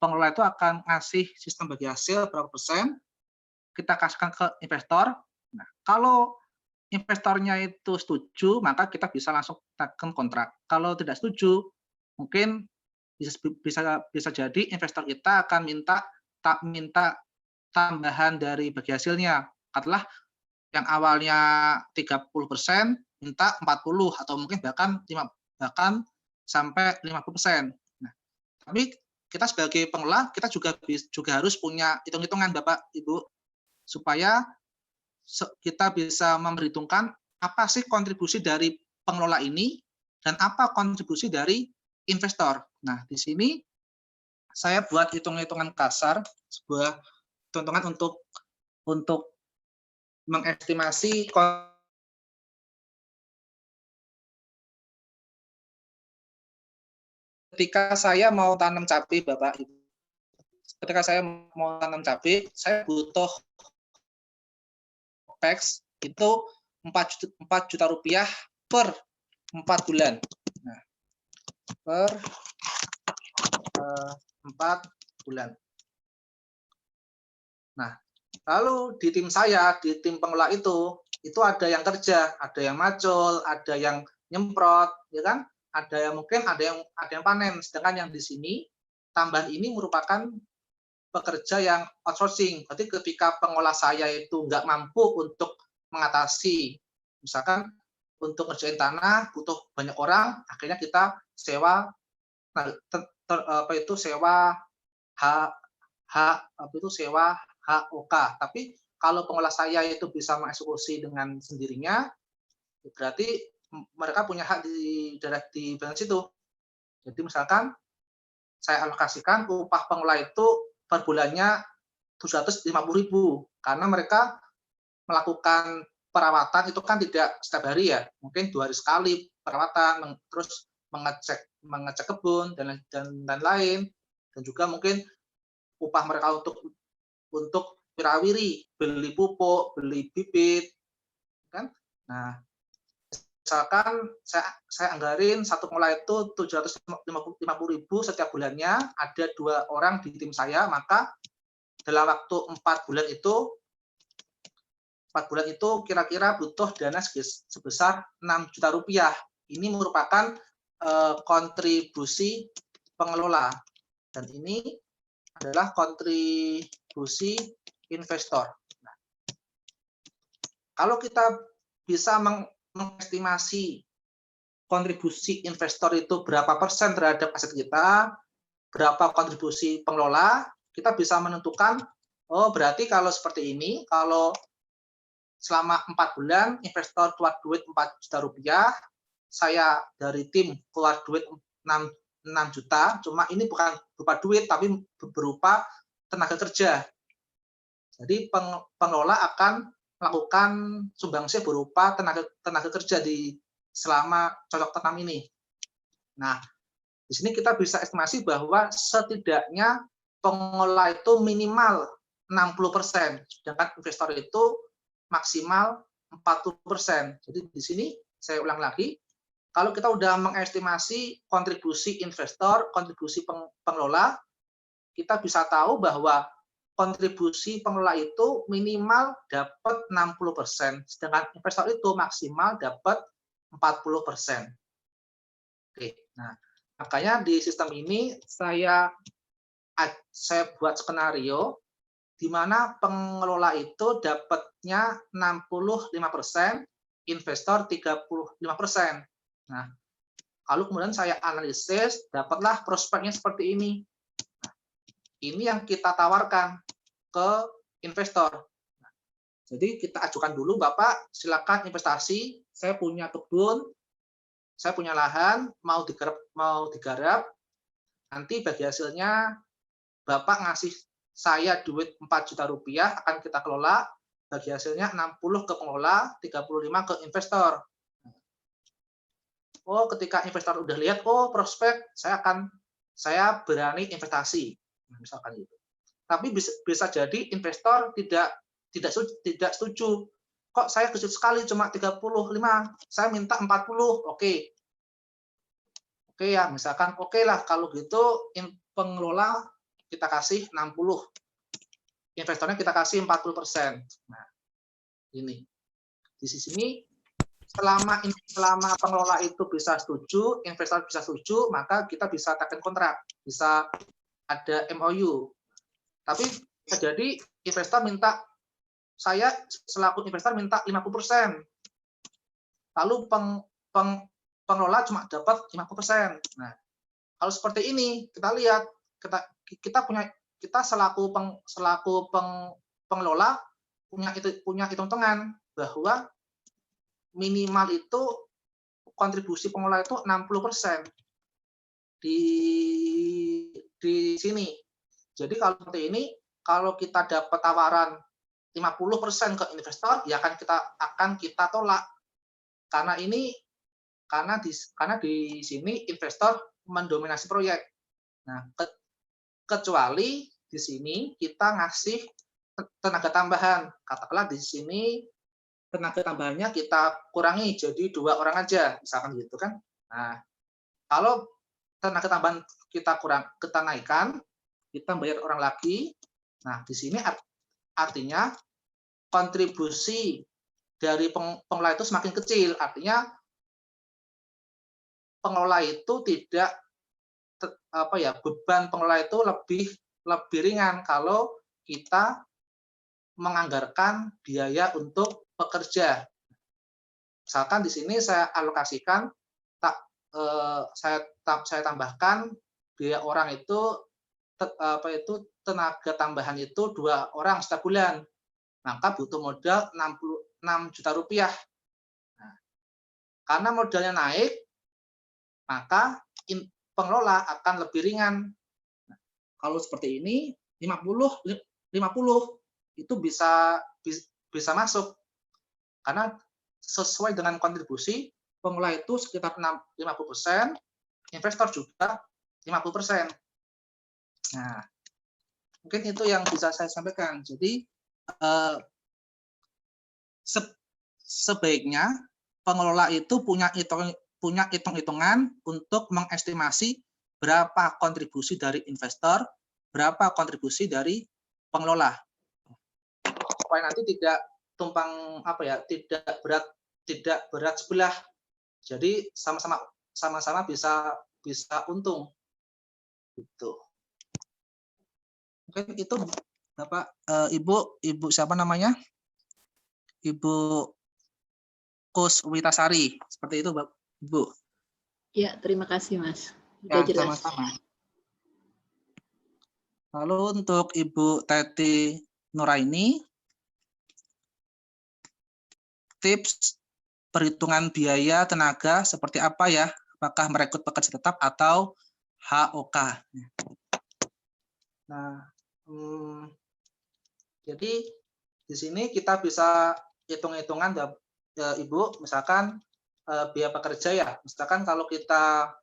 pengelola itu akan ngasih sistem bagi hasil berapa persen, kita kasihkan ke investor. Nah, kalau investornya itu setuju, maka kita bisa langsung tekan kontrak. Kalau tidak setuju, mungkin bisa jadi investor kita akan minta tambahan dari bagi hasilnya. Katakanlah yang awalnya 30% minta 40 atau mungkin bahkan sampai 50%. Nah, tapi kita sebagai pengelola kita juga harus punya hitung-hitungan Bapak Ibu supaya kita bisa memperhitungkan apa sih kontribusi dari pengelola ini dan apa kontribusi dari investor. Nah, di sini saya buat hitung-hitungan kasar, sebuah hitungan untuk mengestimasi ketika saya mau tanam cabai, Bapak Ibu. Ketika saya mau tanam cabai, saya butuh OPEX itu 4 juta rupiah per 4 bulan. Nah, per 4 bulan. Nah, lalu di tim saya, di tim pengelola itu ada yang kerja, ada yang macul, ada yang nyemprot, ya kan? Ada yang mungkin ada yang panen. Sedangkan yang di sini tambahan ini merupakan pekerja yang outsourcing. Berarti ketika pengelola saya itu nggak mampu untuk mengatasi, misalkan untuk ngerjain tanah butuh banyak orang, akhirnya kita sewa sewa HOK. Tapi kalau pengelola saya itu bisa mengeksekusi dengan sendirinya, berarti mereka punya hak di bagian situ. Jadi misalkan saya alokasikan upah pengelola itu per bulannya 750.000 karena mereka melakukan perawatan itu kan tidak setiap hari ya, mungkin 2 hari sekali perawatan, terus mengecek kebun dan lain, dan juga mungkin upah mereka untuk wirawiri, beli pupuk, beli bibit, kan? Nah, misalkan saya anggarin satu pengelola itu 750.000 setiap bulannya, ada 2 orang di tim saya, maka dalam waktu 4 bulan itu kira-kira butuh dana sebesar 6 juta rupiah. Ini merupakan kontribusi pengelola, dan ini adalah kontribusi investor. Nah, kalau kita bisa mengestimasi kontribusi investor itu berapa persen terhadap aset kita, berapa kontribusi pengelola, kita bisa menentukan, oh berarti kalau seperti ini, kalau selama 4 bulan investor keluar duit 4 juta rupiah, saya dari tim keluar duit 6 juta, cuma ini bukan berupa duit, tapi berupa tenaga kerja. Jadi pengelola akan melakukan sumbangsih berupa tenaga kerja selama cocok tanam ini. Nah, di sini kita bisa estimasi bahwa setidaknya pengelola itu minimal 60%, sedangkan investor itu maksimal 40%. Jadi di sini saya ulang lagi, kalau kita udah mengestimasi kontribusi investor, kontribusi pengelola, kita bisa tahu bahwa kontribusi pengelola itu minimal dapat 60%, sedangkan investor itu maksimal dapat 40%. Oke, nah makanya di sistem ini saya buat skenario di mana pengelola itu dapatnya 65%, investor 35%. Nah, kalau kemudian saya analisis, dapatlah prospeknya seperti ini. Ini yang kita tawarkan ke investor. Jadi kita ajukan dulu, Bapak, silakan investasi. Saya punya kebun, saya punya lahan, mau digarap. Nanti bagi hasilnya Bapak ngasih saya duit 4 juta rupiah, akan kita kelola. Bagi hasilnya 60 ke pengelola, 35 ke investor. Oh, ketika investor udah lihat, oh prospek, saya berani investasi, misalkan gitu. Tapi bisa jadi investor tidak setuju. Kok saya kecil sekali cuma 35, saya minta 40, oke ya, misalkan oke lah kalau gitu pengelola kita kasih 60, investornya kita kasih 40%. Nah, ini di sini selama pengelola itu bisa setuju, investor bisa setuju, maka kita bisa tekan kontrak, bisa ada MOU. Tapi terjadi investor minta, saya selaku investor minta 50%, lalu pengelola cuma dapat 50%. Nah, kalau seperti ini kita lihat, kita selaku pengelola punya hitung-hitungan bahwa minimal itu kontribusi pengelola itu 60% di sini. Jadi kalau seperti ini, kalau kita dapat tawaran 50% ke investor, ya akan kita tolak. Karena di sini investor mendominasi proyek. Nah, kecuali di sini kita ngasih tenaga tambahan. Katakanlah di sini tenaga tambahannya kita kurangi jadi 2 orang aja, misalkan gitu kan. Nah, kalau tenaga tambahan kita naikkan, kita bayar orang lagi. Nah, di sini artinya kontribusi dari pengelola itu semakin kecil. Artinya pengelola itu tidak beban pengelola itu lebih ringan kalau kita menganggarkan biaya untuk pekerja. Misalkan di sini saya alokasikan, saya tambahkan biaya orang itu tenaga tambahan itu 2 orang setiap bulan, maka butuh modal 66 juta rupiah. Nah, karena modalnya naik, maka pengelola akan lebih ringan. Nah, kalau seperti ini 50 itu bisa masuk, karena sesuai dengan kontribusi pengelola itu sekitar 50%, investor juga 50%. Nah, mungkin itu yang bisa saya sampaikan. Jadi sebaiknya pengelola itu punya hitung-hitungan untuk mengestimasi berapa kontribusi dari investor, berapa kontribusi dari pengelola, supaya nanti tidak tumpang tidak berat sebelah. Jadi sama-sama bisa untung. Gitu. Mungkin itu Bapak, Ibu siapa namanya? Ibu Kuswitasari. Seperti itu, Ibu. Ya, terima kasih, Mas. Sudah jelas. Sama-sama. Lalu untuk Ibu Teti Nuraini, tips perhitungan biaya tenaga seperti apa ya? Apakah merekrut pekerja tetap atau HOK? Nah, jadi di sini kita bisa hitung-hitungan, Ibu, misalkan biaya pekerja ya. Misalkan kalau kita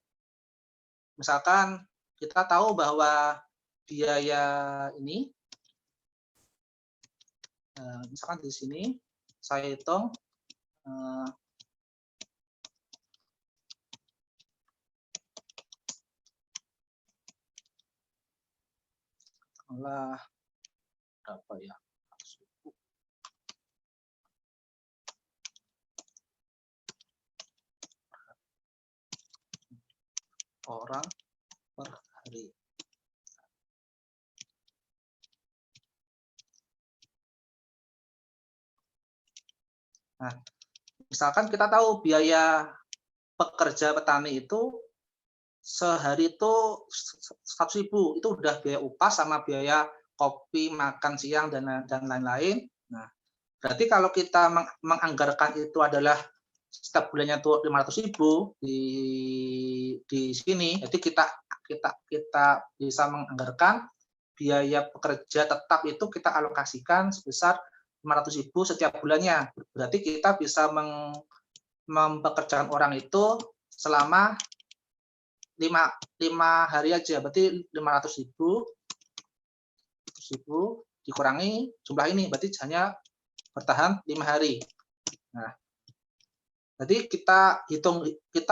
tahu bahwa biaya ini, misalkan di sini saya hitung apa ya, orang per hari. Nah, misalkan kita tahu biaya pekerja petani itu sehari itu 100.000, itu udah biaya upah sama biaya kopi, makan siang dan lain-lain. Nah, berarti kalau kita menganggarkan itu adalah setiap bulannya tuh 500.000 di sini, jadi kita bisa menganggarkan biaya pekerja tetap itu kita alokasikan sebesar 500.000 setiap bulannya. Berarti kita bisa mempekerjakan orang itu selama 5 hari aja, berarti 500.000 dikurangi jumlah ini, berarti hanya bertahan 5 hari. Nah, jadi kita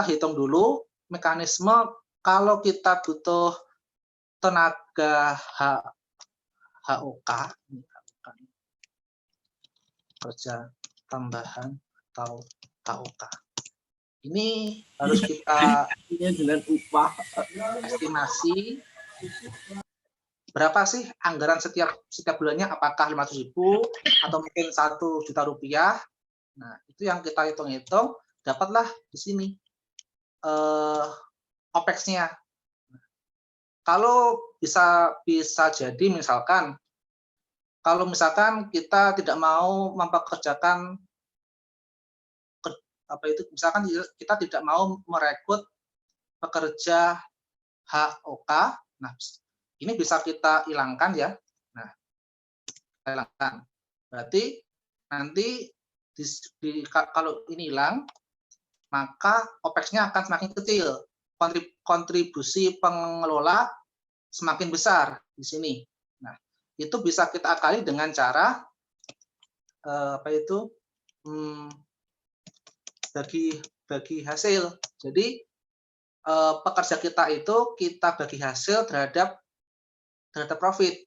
hitung dulu mekanisme kalau kita butuh tenaga HOK, kerja tambahan atau HOK. Ini harus kita dengan upah estimasi berapa sih anggaran setiap bulannya, apakah 500.000 atau mungkin 1 juta rupiah. Nah, itu yang kita hitung-hitung, dapatlah di sini OPEX-nya. Kalau bisa jadi misalkan, kalau misalkan kita tidak mau mempekerjakan misalkan kita tidak mau merekrut pekerja HOK, nah ini bisa kita hilangkan ya. Nah, kita hilangkan. Berarti nanti kalau ini hilang, maka OPEX-nya akan semakin kecil. Kontribusi pengelola semakin besar di sini. Nah, itu bisa kita akali dengan cara bagi hasil. Jadi pekerja kita itu kita bagi hasil terhadap profit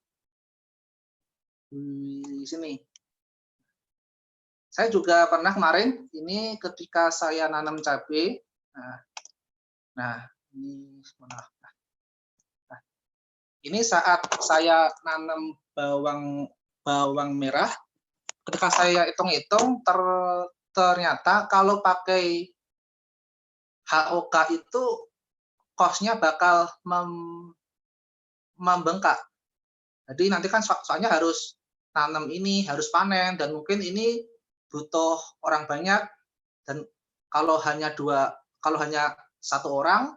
di sini. Saya juga pernah kemarin ini ketika saya nanam cabai. Nah, ini saat saya nanam bawang merah, ketika saya hitung-hitung ternyata kalau pakai HOK itu cost-nya bakal membengkak. Jadi nanti kan soalnya harus tanam ini, harus panen, dan mungkin ini butuh orang banyak, dan kalau hanya 1 orang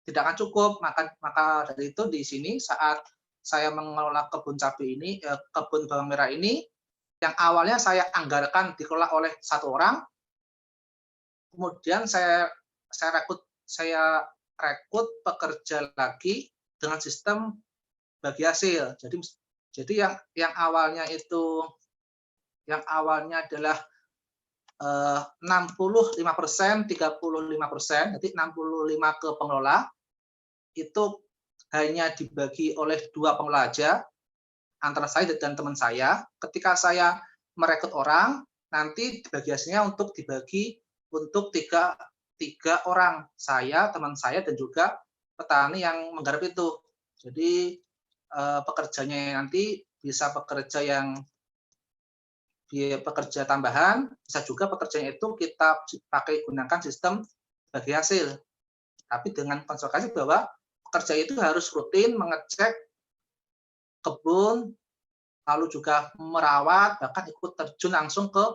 tidak akan cukup. Maka dari itu di sini saat saya mengelola kebun cabai ini, kebun bawang merah ini, yang awalnya saya anggarkan dikelola oleh 1 orang, kemudian saya rekrut pekerja lagi dengan sistem bagi hasil. Jadi yang awalnya adalah 65%, 35%, jadi 65 ke pengelola, itu hanya dibagi oleh 2 pengelola aja, antara saya dan teman saya. Ketika saya merekrut orang, nanti dibagi hasilnya untuk dibagi untuk 3 orang, saya, teman saya, dan juga petani yang menggarap itu. Jadi pekerjanya nanti bisa pekerja tambahan, bisa juga pekerjanya itu kita gunakan sistem bagi hasil. Tapi dengan konsekuensi bahwa pekerja itu harus rutin mengecek kebun, lalu juga merawat, bahkan ikut terjun langsung ke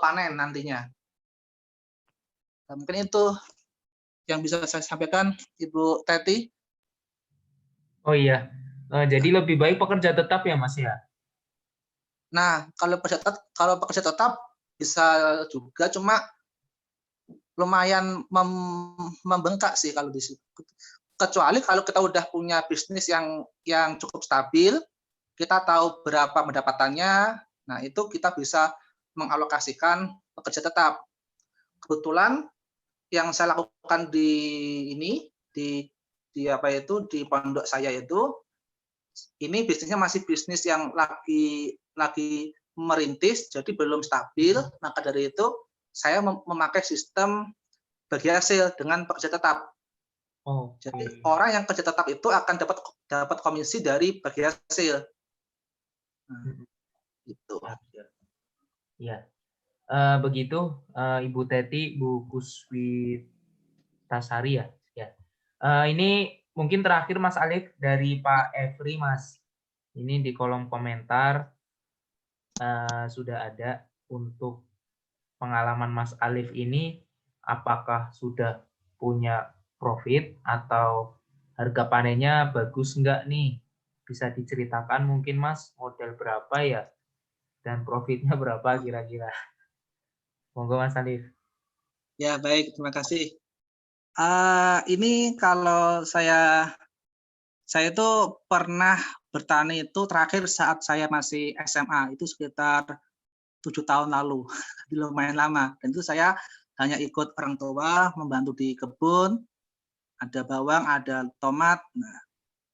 panen nantinya. Dan mungkin itu yang bisa saya sampaikan, Ibu Teti. Oh iya, jadi lebih baik pekerja tetap ya Mas ya? Nah, kalau pekerja tetap bisa juga, cuma lumayan membengkak sih kalau di situ. Kecuali kalau kita udah punya bisnis yang cukup stabil, kita tahu berapa pendapatannya, nah itu kita bisa mengalokasikan pekerja tetap. Kebetulan yang saya lakukan di pondok saya itu, ini bisnisnya masih bisnis yang lagi merintis, jadi belum stabil. Maka dari itu saya memakai sistem bagi hasil dengan pekerja tetap. Jadi orang yang kerja tetap itu akan dapat komisi dari bagi hasil. Gitu. Ya, begitu Ibu Teti, Bu Kuswitasari ya. Ini mungkin terakhir Mas Alif dari Pak Efri, Mas. Ini di kolom komentar sudah ada untuk pengalaman Mas Alif ini, apakah sudah punya profit atau harga panennya bagus enggak nih? Bisa diceritakan mungkin Mas, modal berapa ya? Dan profitnya berapa kira-kira? Monggo Mas Alif. Ya, baik, terima kasih. Ini kalau saya itu pernah bertani itu terakhir saat saya masih SMA, itu sekitar 7 tahun lalu, lumayan lama. Dan itu saya hanya ikut orang tua membantu di kebun, ada bawang, ada tomat. Nah,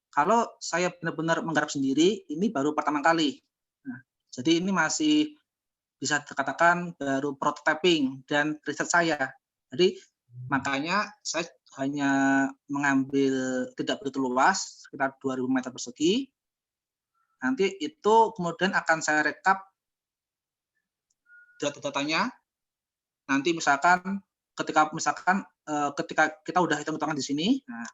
kalau saya benar-benar menggarap sendiri, ini baru pertama kali. Nah, jadi ini masih bisa dikatakan baru prototyping dan riset saya. Jadi makanya saya hanya mengambil tidak begitu luas, sekitar 2.000 meter persegi. Nanti itu kemudian akan saya rekap data-datanya. Nanti misalkan ketika kita udah hitung-hitungan di sini, nah,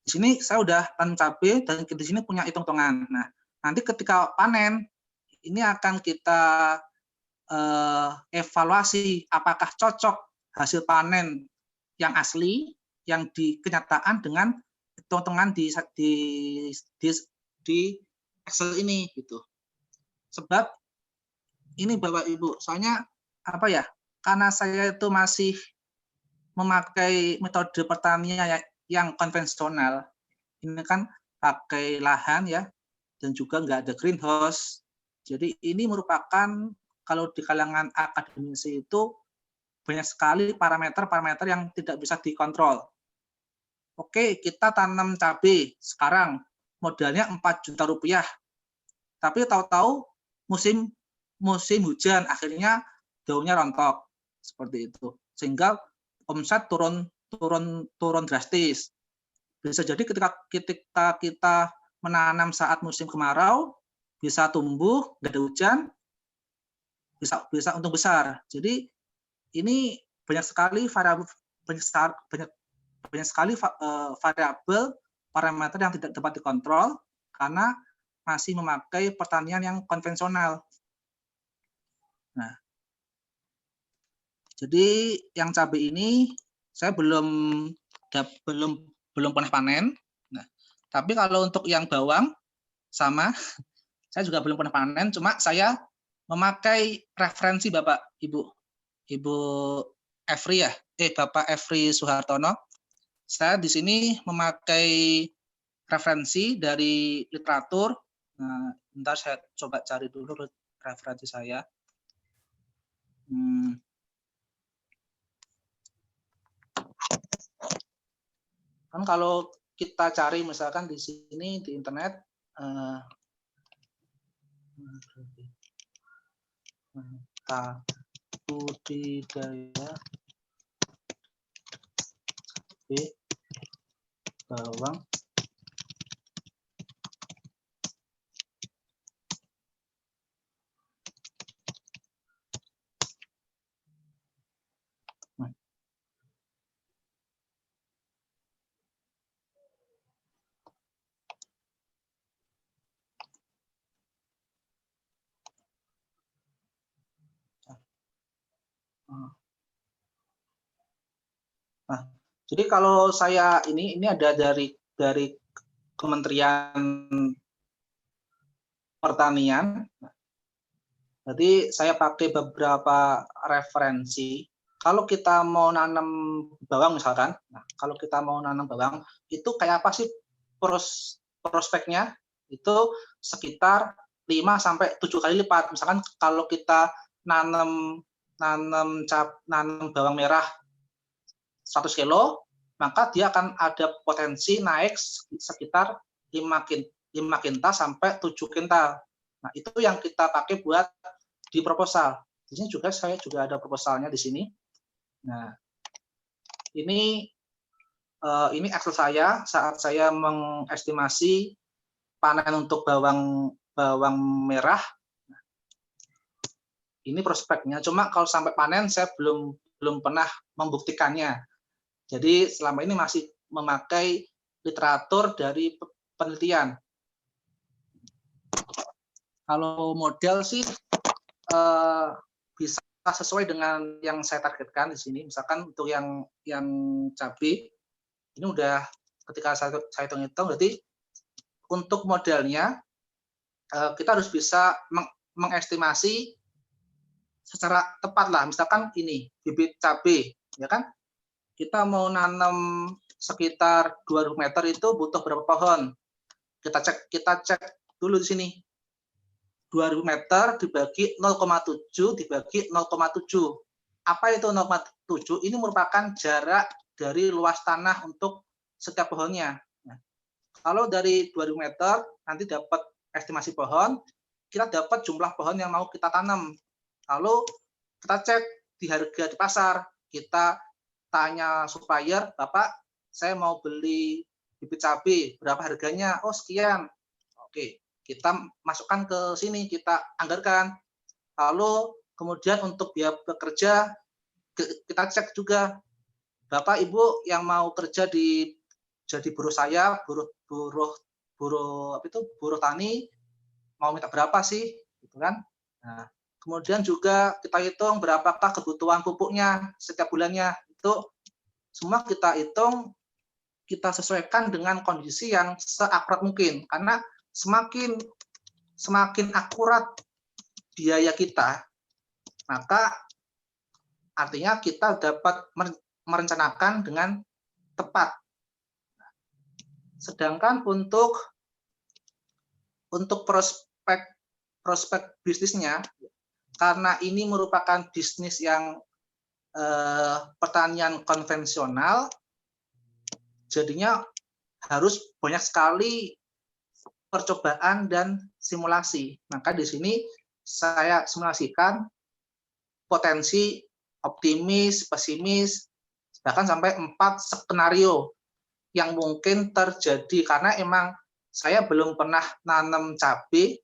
di sini saya udah tanam cabai dan di sini punya hitung-hitungan. Nah, nanti ketika panen ini akan kita evaluasi apakah cocok hasil panen yang asli, yang di kenyataan dengan hitung-hitungan di Excel ini gitu. Sebab ini Bapak Ibu, soalnya apa ya? Karena saya itu masih memakai metode pertanian yang konvensional. Ini kan pakai lahan ya, dan juga nggak ada greenhouse. Jadi ini merupakan kalau di kalangan akademisi itu banyak sekali parameter-parameter yang tidak bisa dikontrol. Oke, kita tanam cabai sekarang modalnya 4 juta rupiah. Tapi tahu-tahu musim hujan akhirnya daunnya rontok seperti itu. Sehingga omset turun drastis. Bisa jadi ketika kita menanam saat musim kemarau bisa tumbuh, nggak ada hujan, bisa untung besar. Jadi ini banyak sekali variabel parameter yang tidak dapat dikontrol karena masih memakai pertanian yang konvensional. Nah, jadi yang cabai ini saya belum pernah panen. Nah, tapi kalau untuk yang bawang sama, saya juga belum pernah panen. Cuma saya memakai referensi Bapak Ibu Efri ya, Bapak Efri Suhartono. Saya di sini memakai referensi dari literatur. Nah, bentar saya coba cari dulu referensi saya. Kan kalau kita cari misalkan di sini di internet budidaya bawang Nah, jadi kalau saya ini ada dari Kementerian Pertanian. Jadi saya pakai beberapa referensi. Kalau kita mau nanam bawang misalkan, kalau kita mau nanam bawang itu kayak apa sih prospeknya? Itu sekitar 5 sampai 7 kali lipat. Misalkan kalau kita nanam bawang merah 100 kilo, maka dia akan ada potensi naik sekitar 5 kintal sampai 7 kintal. Nah, itu yang kita pakai buat di proposal. Di sini juga saya ada proposalnya di sini. Nah, ini Excel saya saat saya mengestimasi panen untuk bawang merah. Ini prospeknya. Cuma kalau sampai panen saya belum pernah membuktikannya. Jadi selama ini masih memakai literatur dari penelitian. Kalau model sih bisa sesuai dengan yang saya targetkan di sini. Misalkan untuk yang cabai ini udah ketika saya hitung-hitung, berarti untuk modelnya kita harus bisa mengestimasi secara tepat lah. Misalkan ini bibit cabai, ya kan? kita mau nanam sekitar 2000 meter itu butuh berapa pohon? Kita cek dulu di sini. 2000 meter dibagi 0,7 dibagi 0,7. Apa itu 0,7? Ini merupakan jarak dari luas tanah untuk setiap pohonnya. Nah, kalau dari 2000 meter nanti dapat estimasi pohon, kita dapat jumlah pohon yang mau kita tanam. Lalu kita cek di harga di pasar, kita tanya supplier, Bapak, saya mau beli bibit cabai, berapa harganya? Oh, sekian. Oke, kita masukkan ke sini, kita anggarkan. Lalu kemudian untuk biaya bekerja, kita cek juga, Bapak, Ibu yang mau kerja jadi buruh saya, buruh tani, mau minta berapa sih, gitu kan? Nah, kemudian juga kita hitung berapakah kebutuhan pupuknya setiap bulannya. Itu semua kita hitung, kita sesuaikan dengan kondisi yang seakurat mungkin. Karena semakin akurat biaya kita, maka artinya kita dapat merencanakan dengan tepat. Sedangkan untuk prospek bisnisnya, karena ini merupakan bisnis yang pertanian konvensional, jadinya harus banyak sekali percobaan dan simulasi. Maka di sini saya simulasikan potensi optimis, pesimis, bahkan sampai 4 skenario yang mungkin terjadi, karena emang saya belum pernah nanam cabai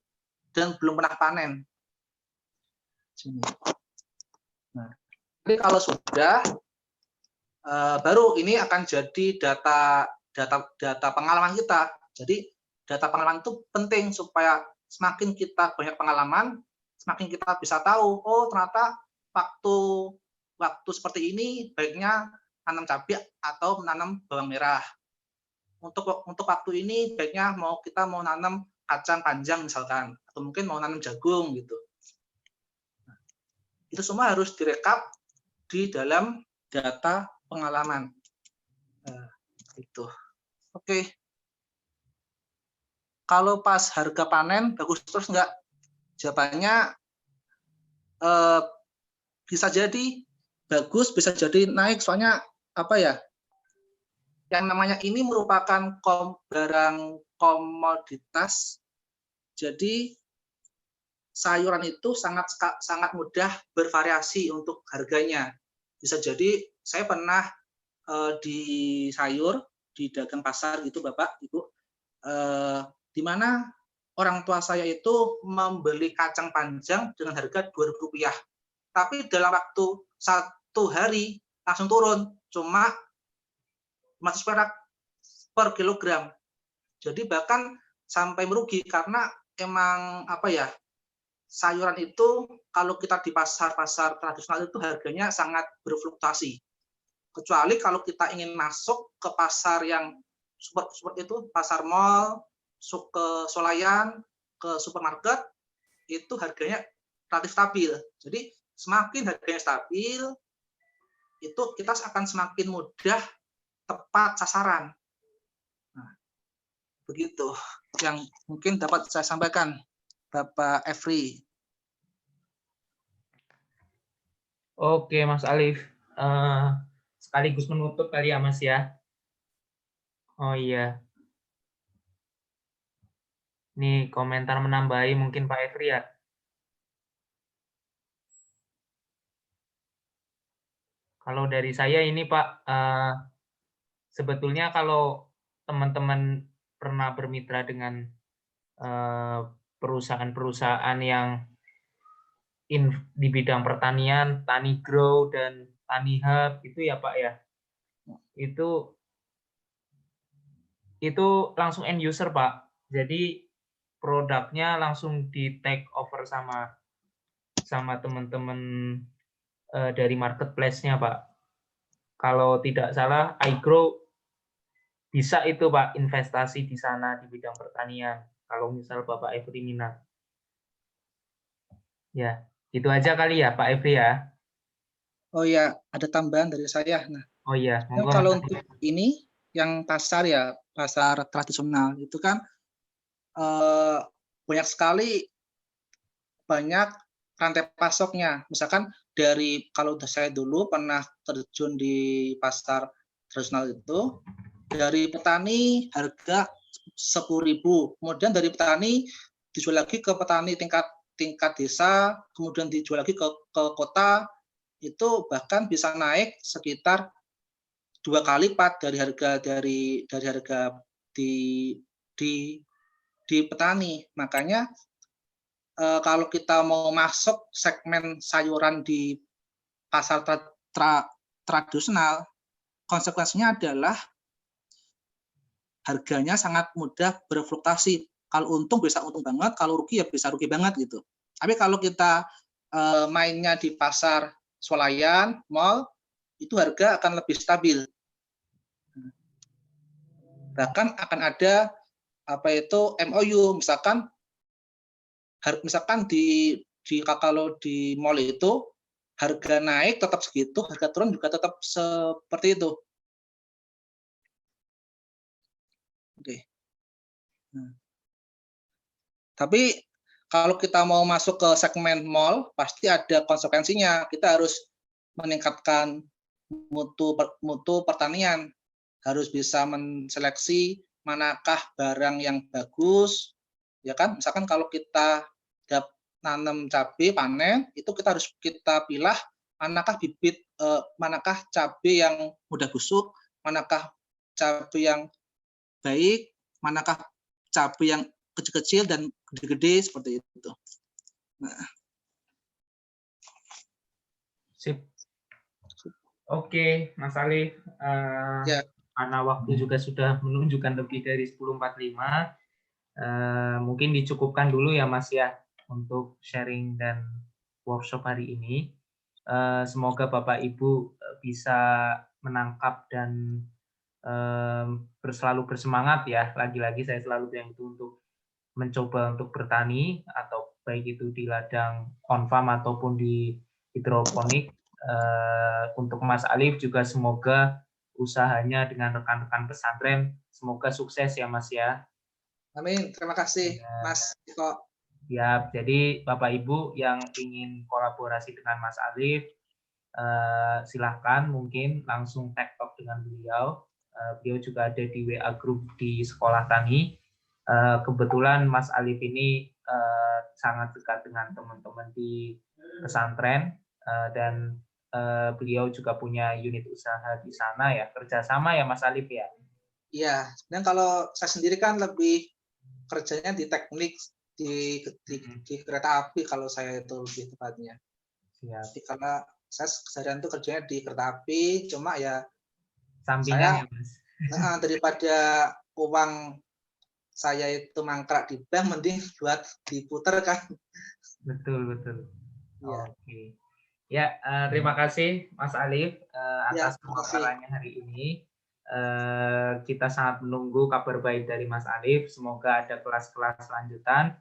dan belum pernah panen. Nah, jadi kalau sudah, baru ini akan jadi data pengalaman kita. Jadi data pengalaman itu penting supaya semakin kita banyak pengalaman, semakin kita bisa tahu, oh ternyata waktu seperti ini baiknya nanam cabai atau menanam bawang merah. Untuk waktu ini baiknya kita mau nanam kacang panjang misalkan, atau mungkin mau nanam jagung gitu. Nah, itu semua harus direkap di dalam data pengalaman. Itu. Oke. Kalau pas harga panen bagus terus enggak? Jawabannya bisa jadi bagus, bisa jadi naik. Soalnya apa ya? Yang namanya ini merupakan barang komoditas. Jadi sayuran itu sangat mudah bervariasi untuk harganya. Bisa jadi saya pernah di sayur, di dagang pasar gitu Bapak, Ibu, di mana orang tua saya itu membeli kacang panjang dengan harga Rp2.000. Tapi dalam waktu 1 hari langsung turun, cuma 500 perak per kilogram. Jadi bahkan sampai merugi, karena emang apa ya, sayuran itu kalau kita di pasar-pasar tradisional itu harganya sangat berfluktuasi. Kecuali kalau kita ingin masuk ke pasar yang super itu, pasar mall, ke swalayan, ke supermarket, itu harganya relatif stabil. Jadi semakin harganya stabil, itu kita akan semakin mudah tepat sasaran. Nah, begitu yang mungkin dapat saya sampaikan, Bapak Efri. Oke, Mas Alif. Sekaligus menutup kali ya, Mas ya. Oh iya. Nih komentar menambahi mungkin Pak Efri ya. Kalau dari saya ini Pak, sebetulnya kalau teman-teman pernah bermitra dengan perusahaan-perusahaan yang di bidang pertanian, Tani Grow dan Tani Hub itu ya Pak ya, itu langsung end user Pak. Jadi produknya langsung di take over sama teman-teman dari marketplace-nya Pak. Kalau tidak salah, iGrow bisa itu Pak investasi di sana di bidang pertanian. Kalau misal Bapak Efri minat. Ya, itu aja kali ya Pak Efri ya. Oh ya, ada tambahan dari saya. Nah, Oh iya, Dan monggo kalau Mas. untuk ini yang pasar ya, pasar tradisional itu kan banyak sekali banyak rantai pasoknya. Misalkan dari kalau saya dulu pernah terjun di pasar tradisional itu, dari petani harga 10.000, kemudian dari petani dijual lagi ke petani tingkat desa, kemudian dijual lagi ke kota, itu bahkan bisa naik sekitar 2 kali lipat dari harga di di petani. Makanya kalau kita mau masuk segmen sayuran di pasar tradisional, konsekuensinya adalah harganya sangat mudah berfluktuasi. Kalau untung bisa untung banget, kalau rugi ya bisa rugi banget gitu. Tapi kalau kita mainnya di pasar swalayan, mall, itu harga akan lebih stabil. Bahkan akan ada MOU, misalkan kalau di mall itu harga naik tetap segitu, harga turun juga tetap seperti itu. Oke. Tapi kalau kita mau masuk ke segmen mall, pasti ada konsekuensinya. Kita harus meningkatkan mutu pertanian, harus bisa menseleksi manakah barang yang bagus, ya kan? Misalkan kalau kita nanam cabai panen, itu kita harus pilah manakah manakah cabai yang mudah busuk, manakah cabai yang baik, manakah cabai yang kecil-kecil dan gede-gede seperti itu. Nah. Sip. Oke, Mas Alif. Ya. Karena waktu juga sudah menunjukkan lebih dari 10.45, mungkin dicukupkan dulu ya Mas ya untuk sharing dan workshop hari ini. Semoga Bapak Ibu bisa menangkap dan selalu bersemangat ya. Lagi-lagi saya selalu bilang itu untuk mencoba untuk bertani, atau baik itu di ladang on-farm ataupun di hidroponik. Untuk Mas Alif juga semoga usahanya dengan rekan-rekan pesantren semoga sukses ya Mas ya. Amin, terima kasih Mas Iko. Ya, jadi Bapak Ibu yang ingin kolaborasi dengan Mas Alif, silahkan mungkin langsung tag talk dengan beliau. Beliau juga ada di WA group di Sekolah Tani. Kebetulan Mas Alif ini sangat dekat dengan teman-teman di pesantren, dan beliau juga punya unit usaha di sana ya, kerjasama ya Mas Alif ya? Iya, dan kalau saya sendiri kan lebih kerjanya di teknik, di kereta api kalau saya itu lebih tepatnya. Jadi karena saya keseharian itu kerjanya di kereta api, cuma ya sampingan ya Mas? Daripada uang saya itu mangkrak di bank, mending buat diputar kan. Betul. Ya. Oke. Ya, terima kasih Mas Alif atas pemaparannya hari ini. Kita sangat menunggu kabar baik dari Mas Alif. Semoga ada kelas-kelas lanjutan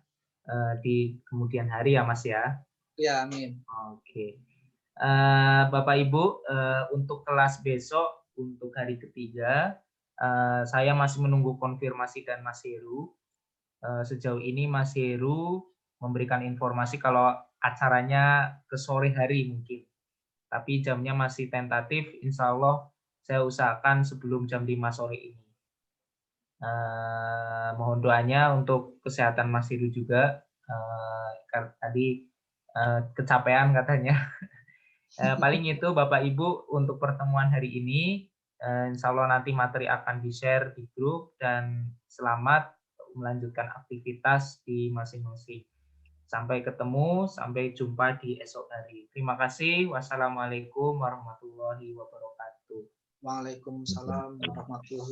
di kemudian hari ya Mas ya. Ya, amin. Oke. Bapak Ibu, untuk kelas besok untuk hari ketiga, saya masih menunggu konfirmasi dan Mas Heru. Sejauh ini Mas Heru memberikan informasi kalau acaranya ke sore hari mungkin, tapi jamnya masih tentatif. Insya Allah saya usahakan sebelum jam 5 sore ini. Mohon doanya untuk kesehatan Mas Heru juga. Tadi kecapean katanya. Paling itu Bapak Ibu untuk pertemuan hari ini. Insya Allah nanti materi akan di-share di grup, dan selamat melanjutkan aktivitas di masing-masing. Sampai ketemu, sampai jumpa di esok hari. Terima kasih. Wassalamualaikum warahmatullahi wabarakatuh. Waalaikumsalam warahmatullahi wabarakatuh.